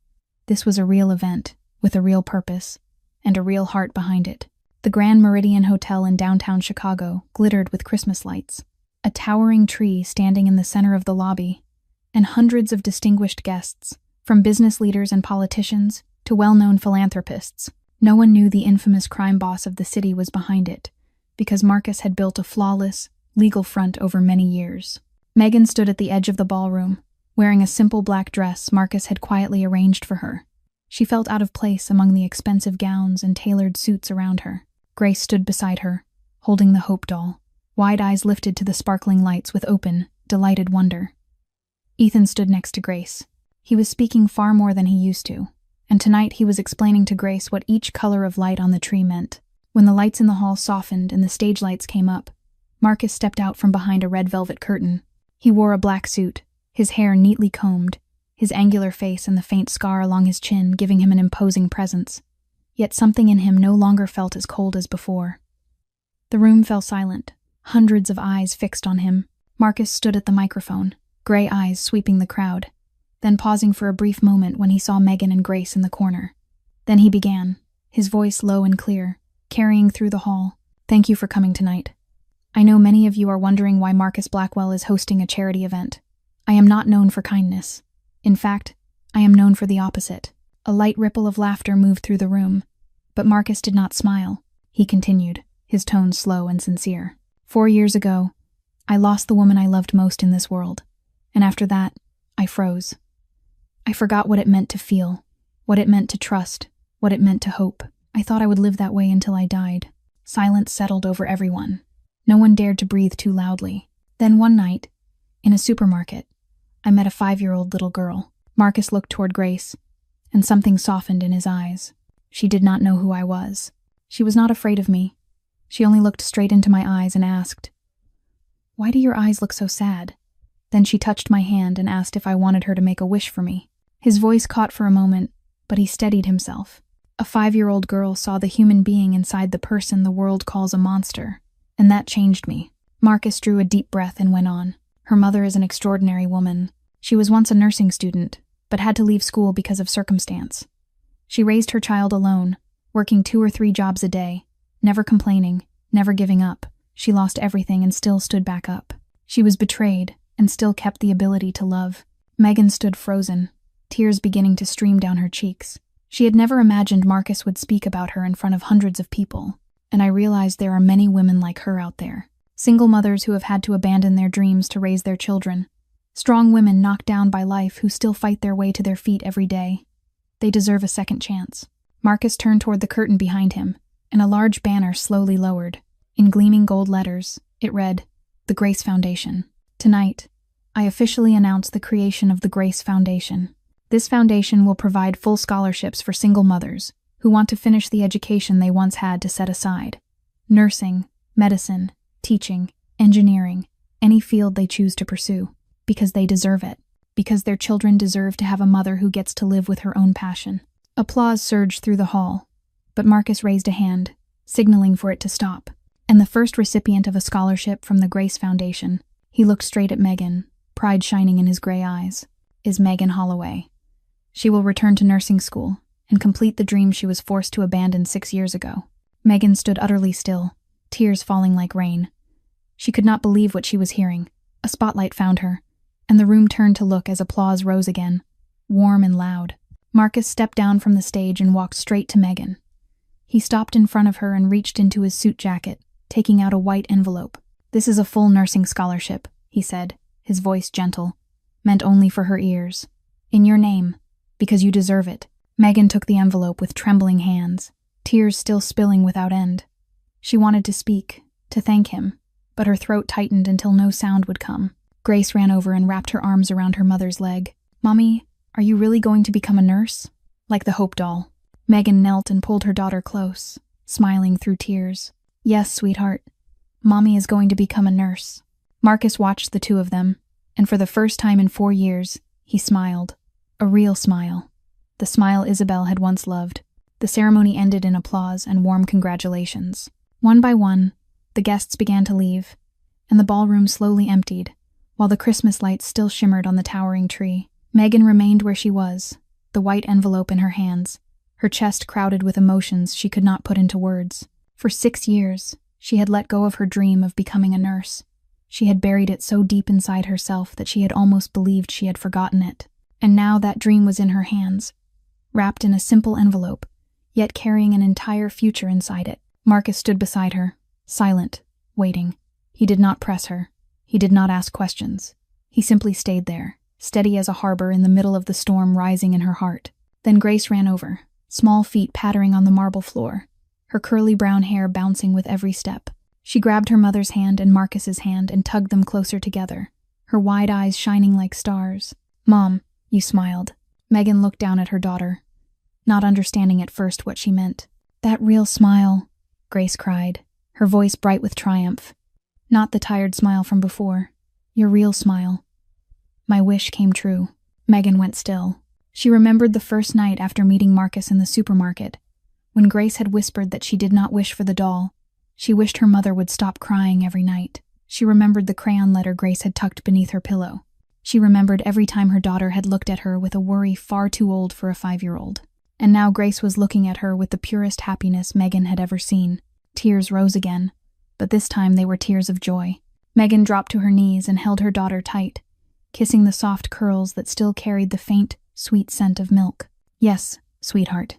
This was a real event, with a real purpose, and a real heart behind it. The Grand Meridian Hotel in downtown Chicago glittered with Christmas lights. A towering tree standing in the center of the lobby, and hundreds of distinguished guests, from business leaders and politicians to well-known philanthropists. No one knew the infamous crime boss of the city was behind it, because Marcus had built a flawless, legal front over many years. Megan stood at the edge of the ballroom, wearing a simple black dress Marcus had quietly arranged for her. She felt out of place among the expensive gowns and tailored suits around her. Grace stood beside her, holding the Hope doll, wide eyes lifted to the sparkling lights with open, delighted wonder. Ethan stood next to Grace. He was speaking far more than he used to, and tonight he was explaining to Grace what each color of light on the tree meant. When the lights in the hall softened and the stage lights came up, Marcus stepped out from behind a red velvet curtain. He wore a black suit, his hair neatly combed, his angular face and the faint scar along his chin giving him an imposing presence. Yet something in him no longer felt as cold as before. The room fell silent, hundreds of eyes fixed on him. Marcus stood at the microphone, gray eyes sweeping the crowd, then pausing for a brief moment when he saw Megan and Grace in the corner. Then he began, his voice low and clear, carrying through the hall. Thank you for coming tonight. I know many of you are wondering why Marcus Blackwell is hosting a charity event. I am not known for kindness. In fact, I am known for the opposite. A light ripple of laughter moved through the room, but Marcus did not smile. He continued, his tone slow and sincere. 4 years ago, I lost the woman I loved most in this world, and after that, I froze. I forgot what it meant to feel, what it meant to trust, what it meant to hope. I thought I would live that way until I died. Silence settled over everyone. No one dared to breathe too loudly. Then one night, in a supermarket, I met a 5-year-old little girl. Marcus looked toward Grace, and something softened in his eyes. She did not know who I was. She was not afraid of me. She only looked straight into my eyes and asked, "Why do your eyes look so sad?" Then she touched my hand and asked if I wanted her to make a wish for me. His voice caught for a moment, but he steadied himself. A 5-year-old girl saw the human being inside the person the world calls a monster, and that changed me. Marcus drew a deep breath and went on. Her mother is an extraordinary woman. She was once a nursing student, but had to leave school because of circumstance. She raised her child alone, working 2 or 3 jobs a day, never complaining, never giving up. She lost everything and still stood back up. She was betrayed and still kept the ability to love. Megan stood frozen, tears beginning to stream down her cheeks. She had never imagined Marcus would speak about her in front of hundreds of people, and I realized there are many women like her out there. Single mothers who have had to abandon their dreams to raise their children. Strong women knocked down by life who still fight their way to their feet every day. They deserve a second chance. Marcus turned toward the curtain behind him, and a large banner slowly lowered. In gleaming gold letters, it read, "The Grace Foundation." Tonight, I officially announce the creation of the Grace Foundation. This foundation will provide full scholarships for single mothers who want to finish the education they once had to set aside. Nursing, medicine, teaching, engineering, any field they choose to pursue, because they deserve it, because their children deserve to have a mother who gets to live with her own passion. Applause surged through the hall, but Marcus raised a hand, signaling for it to stop. And the first recipient of a scholarship from the Grace Foundation, he looked straight at Megan, pride shining in his gray eyes, is Megan Holloway. She will return to nursing school and complete the dream she was forced to abandon 6 years ago. Megan stood utterly still, tears falling like rain. She could not believe what she was hearing. A spotlight found her, and the room turned to look as applause rose again, warm and loud. Marcus stepped down from the stage and walked straight to Megan. He stopped in front of her and reached into his suit jacket, taking out a white envelope. "This is a full nursing scholarship," he said, his voice gentle, "meant only for her ears. In your name, because you deserve it." Megan took the envelope with trembling hands, tears still spilling without end. She wanted to speak, to thank him, but her throat tightened until no sound would come. Grace ran over and wrapped her arms around her mother's leg. "Mommy, are you really going to become a nurse?" Like the Hope doll. Megan knelt and pulled her daughter close, smiling through tears. "Yes, sweetheart. Mommy is going to become a nurse." Marcus watched the two of them, and for the first time in 4 years, he smiled. A real smile. The smile Isabel had once loved. The ceremony ended in applause and warm congratulations. One by one, the guests began to leave, and the ballroom slowly emptied, while the Christmas lights still shimmered on the towering tree. Megan remained where she was, the white envelope in her hands, her chest crowded with emotions she could not put into words. For 6 years, she had let go of her dream of becoming a nurse. She had buried it so deep inside herself that she had almost believed she had forgotten it. And now that dream was in her hands, wrapped in a simple envelope, yet carrying an entire future inside it. Marcus stood beside her, silent, waiting. He did not press her. He did not ask questions. He simply stayed there, steady as a harbor in the middle of the storm rising in her heart. Then Grace ran over, small feet pattering on the marble floor, her curly brown hair bouncing with every step. She grabbed her mother's hand and Marcus's hand and tugged them closer together, her wide eyes shining like stars. "Mom, you smiled." Megan looked down at her daughter, not understanding at first what she meant. "That real smile," Grace cried, her voice bright with triumph. "Not the tired smile from before. Your real smile." "My wish came true." Megan went still. She remembered the first night after meeting Marcus in the supermarket, when Grace had whispered that she did not wish for the doll. She wished her mother would stop crying every night. She remembered the crayon letter Grace had tucked beneath her pillow. She remembered every time her daughter had looked at her with a worry far too old for a 5-year-old. And now Grace was looking at her with the purest happiness Megan had ever seen. Tears rose again, but this time they were tears of joy. Megan dropped to her knees and held her daughter tight, kissing the soft curls that still carried the faint, sweet scent of milk. "Yes, sweetheart.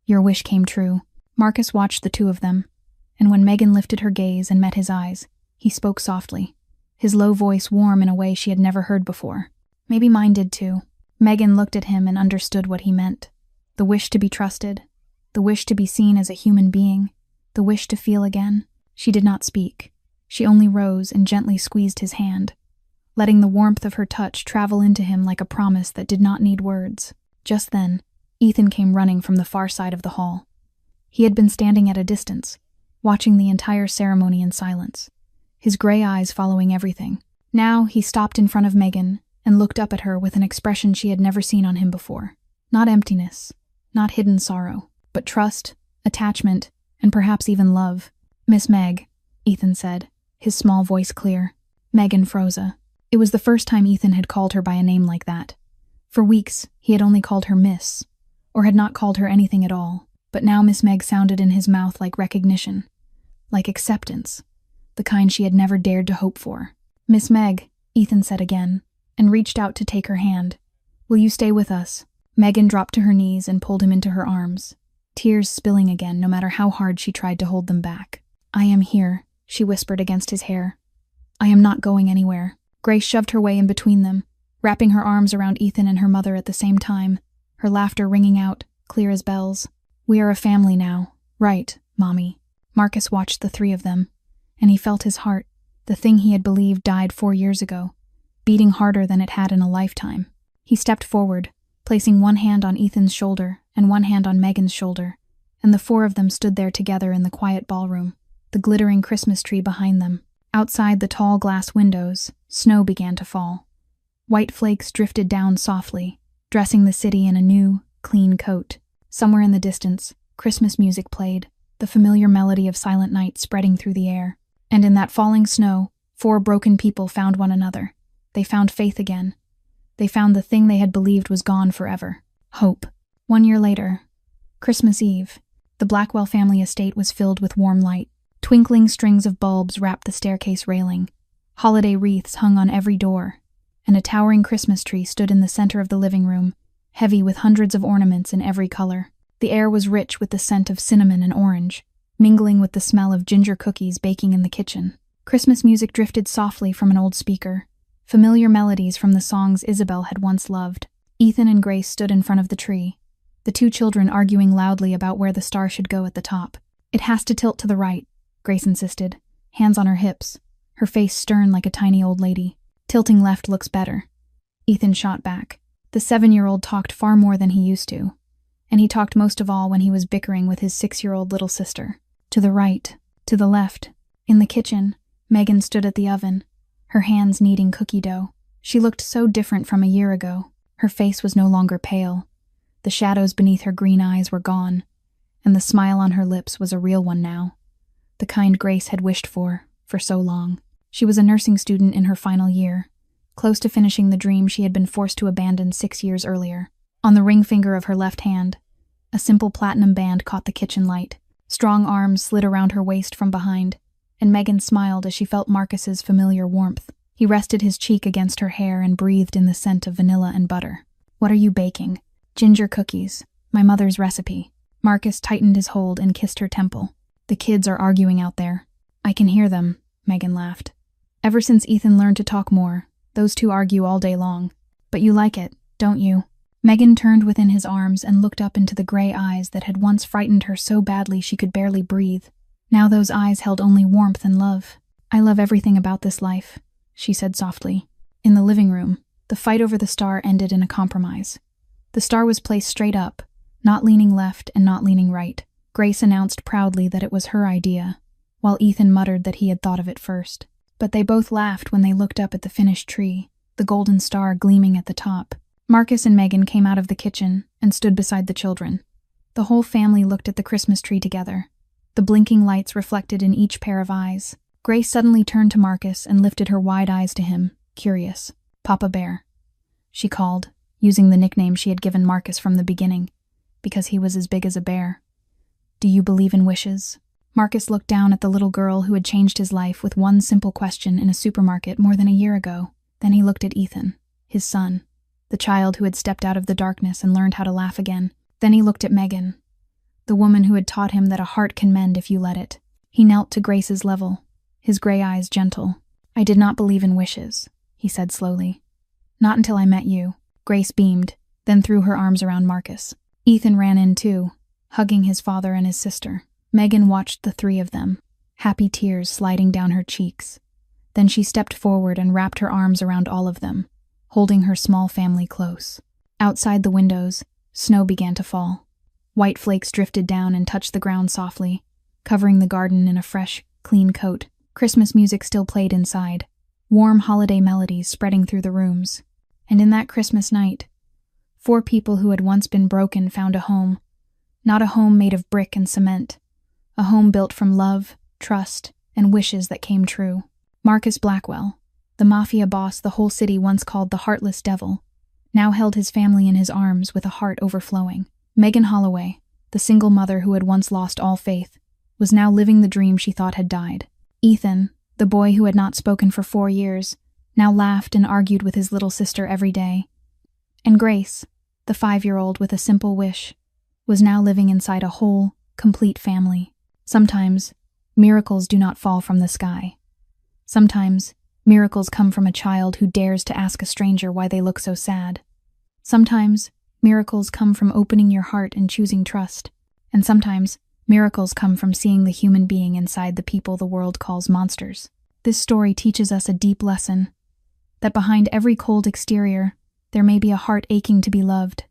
Your wish came true." Marcus watched the two of them, and when Megan lifted her gaze and met his eyes, he spoke softly, his low voice warm in a way she had never heard before. "Maybe mine did too." Megan looked at him and understood what he meant. The wish to be trusted, the wish to be seen as a human being, the wish to feel again. She did not speak. She only rose and gently squeezed his hand, letting the warmth of her touch travel into him like a promise that did not need words. Just then, Ethan came running from the far side of the hall. He had been standing at a distance, watching the entire ceremony in silence, his gray eyes following everything. Now he stopped in front of Megan and looked up at her with an expression she had never seen on him before. Not emptiness, not hidden sorrow, but trust, attachment, and perhaps even love. "Miss Meg," Ethan said, his small voice clear. Megan froze. It was the first time Ethan had called her by a name like that. For weeks, he had only called her Miss, or had not called her anything at all. But now Miss Meg sounded in his mouth like recognition, like acceptance, the kind she had never dared to hope for. "Miss Meg," Ethan said again, and reached out to take her hand. "Will you stay with us?" Megan dropped to her knees and pulled him into her arms, tears spilling again no matter how hard she tried to hold them back. "I am here," she whispered against his hair. "I am not going anywhere." Grace shoved her way in between them, wrapping her arms around Ethan and her mother at the same time, her laughter ringing out, clear as bells. "We are a family now, right, Mommy?" Marcus watched the three of them, and he felt his heart, the thing he had believed died 4 years ago, beating harder than it had in a lifetime. He stepped forward, placing one hand on Ethan's shoulder and one hand on Megan's shoulder, and the four of them stood there together in the quiet ballroom, the glittering Christmas tree behind them. Outside the tall glass windows, snow began to fall. White flakes drifted down softly, dressing the city in a new, clean coat. Somewhere in the distance, Christmas music played, the familiar melody of Silent Night spreading through the air. And in that falling snow, 4 broken people found one another. They found faith again. They found the thing they had believed was gone forever: hope. 1 year later, Christmas Eve, the Blackwell family estate was filled with warm light. Twinkling strings of bulbs wrapped the staircase railing. Holiday wreaths hung on every door, and a towering Christmas tree stood in the center of the living room, heavy with hundreds of ornaments in every color. The air was rich with the scent of cinnamon and orange, mingling with the smell of ginger cookies baking in the kitchen. Christmas music drifted softly from an old speaker, familiar melodies from the songs Isabel had once loved. Ethan and Grace stood in front of the tree, the 2 children arguing loudly about where the star should go at the top. "It has to tilt to the right," Grace insisted, hands on her hips, her face stern like a tiny old lady. "Tilting left looks better," Ethan shot back. The 7-year-old talked far more than he used to, and he talked most of all when he was bickering with his 6-year-old little sister. To the right, to the left. In the kitchen, Megan stood at the oven, her hands kneading cookie dough. She looked so different from a year ago. Her face was no longer pale. The shadows beneath her green eyes were gone, and the smile on her lips was a real one now, the kind Grace had wished for so long. She was a nursing student in her final year, close to finishing the dream she had been forced to abandon 6 years earlier. On the ring finger of her left hand, a simple platinum band caught the kitchen light. Strong arms slid around her waist from behind, and Megan smiled as she felt Marcus's familiar warmth. He rested his cheek against her hair and breathed in the scent of vanilla and butter. "What are you baking?" "Ginger cookies, my mother's recipe." Marcus tightened his hold and kissed her temple. "The kids are arguing out there." "I can hear them," Megan laughed. "Ever since Ethan learned to talk more, those 2 argue all day long. But you like it, don't you?" Megan turned within his arms and looked up into the gray eyes that had once frightened her so badly she could barely breathe. Now those eyes held only warmth and love. "I love everything about this life," she said softly. In the living room, the fight over the star ended in a compromise. The star was placed straight up, not leaning left and not leaning right. Grace announced proudly that it was her idea, while Ethan muttered that he had thought of it first. But they both laughed when they looked up at the finished tree, the golden star gleaming at the top. Marcus and Megan came out of the kitchen and stood beside the children. The whole family looked at the Christmas tree together, the blinking lights reflected in each pair of eyes. Grace suddenly turned to Marcus and lifted her wide eyes to him, curious. "Papa Bear," she called, using the nickname she had given Marcus from the beginning. because he was as big as a bear. Do you believe in wishes? Marcus looked down at the little girl who had changed his life with one simple question in a supermarket more than a year ago. Then he looked at Ethan, his son, the child who had stepped out of the darkness and learned how to laugh again. Then he looked at Megan, the woman who had taught him that a heart can mend if you let it. He knelt to Grace's level, his gray eyes gentle. I did not believe in wishes, he said slowly. Not until I met you. Grace beamed, then threw her arms around Marcus. Ethan ran in too, hugging his father and his sister. Megan watched the three of them, happy tears sliding down her cheeks. Then she stepped forward and wrapped her arms around all of them, holding her small family close. Outside the windows, snow began to fall. White flakes drifted down and touched the ground softly, covering the garden in a fresh, clean coat. Christmas music still played inside, warm holiday melodies spreading through the rooms. And in that Christmas night, 4 people who had once been broken found a home. Not a home made of brick and cement. A home built from love, trust, and wishes that came true. Marcus Blackwell, the Mafia boss the whole city once called the Heartless Devil, now held his family in his arms with a heart overflowing. Megan Holloway, the single mother who had once lost all faith, was now living the dream she thought had died. Ethan, the boy who had not spoken for 4 years, now laughed and argued with his little sister every day. And Grace, the 5-year-old with a simple wish, was now living inside a whole, complete family. Sometimes, miracles do not fall from the sky. Sometimes, miracles come from a child who dares to ask a stranger why they look so sad. Sometimes, miracles come from opening your heart and choosing trust. And sometimes, miracles come from seeing the human being inside the people the world calls monsters. This story teaches us a deep lesson, that behind every cold exterior, there may be a heart aching to be loved,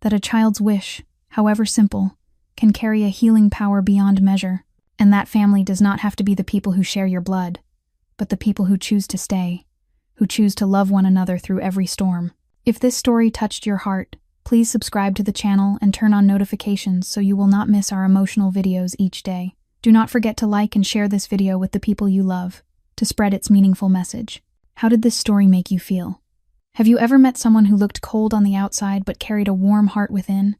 that a child's wish, however simple, can carry a healing power beyond measure, and that family does not have to be the people who share your blood, but the people who choose to stay, who choose to love one another through every storm. If this story touched your heart, please subscribe to the channel and turn on notifications so you will not miss our emotional videos each day. Do not forget to like and share this video with the people you love, to spread its meaningful message. How did this story make you feel? Have you ever met someone who looked cold on the outside but carried a warm heart within?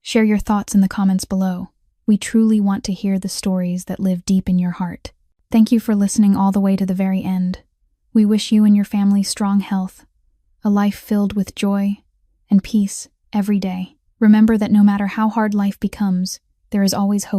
Share your thoughts in the comments below. We truly want to hear the stories that live deep in your heart. Thank you for listening all the way to the very end. We wish you and your family strong health, a life filled with joy and peace every day. Remember that no matter how hard life becomes, there is always hope.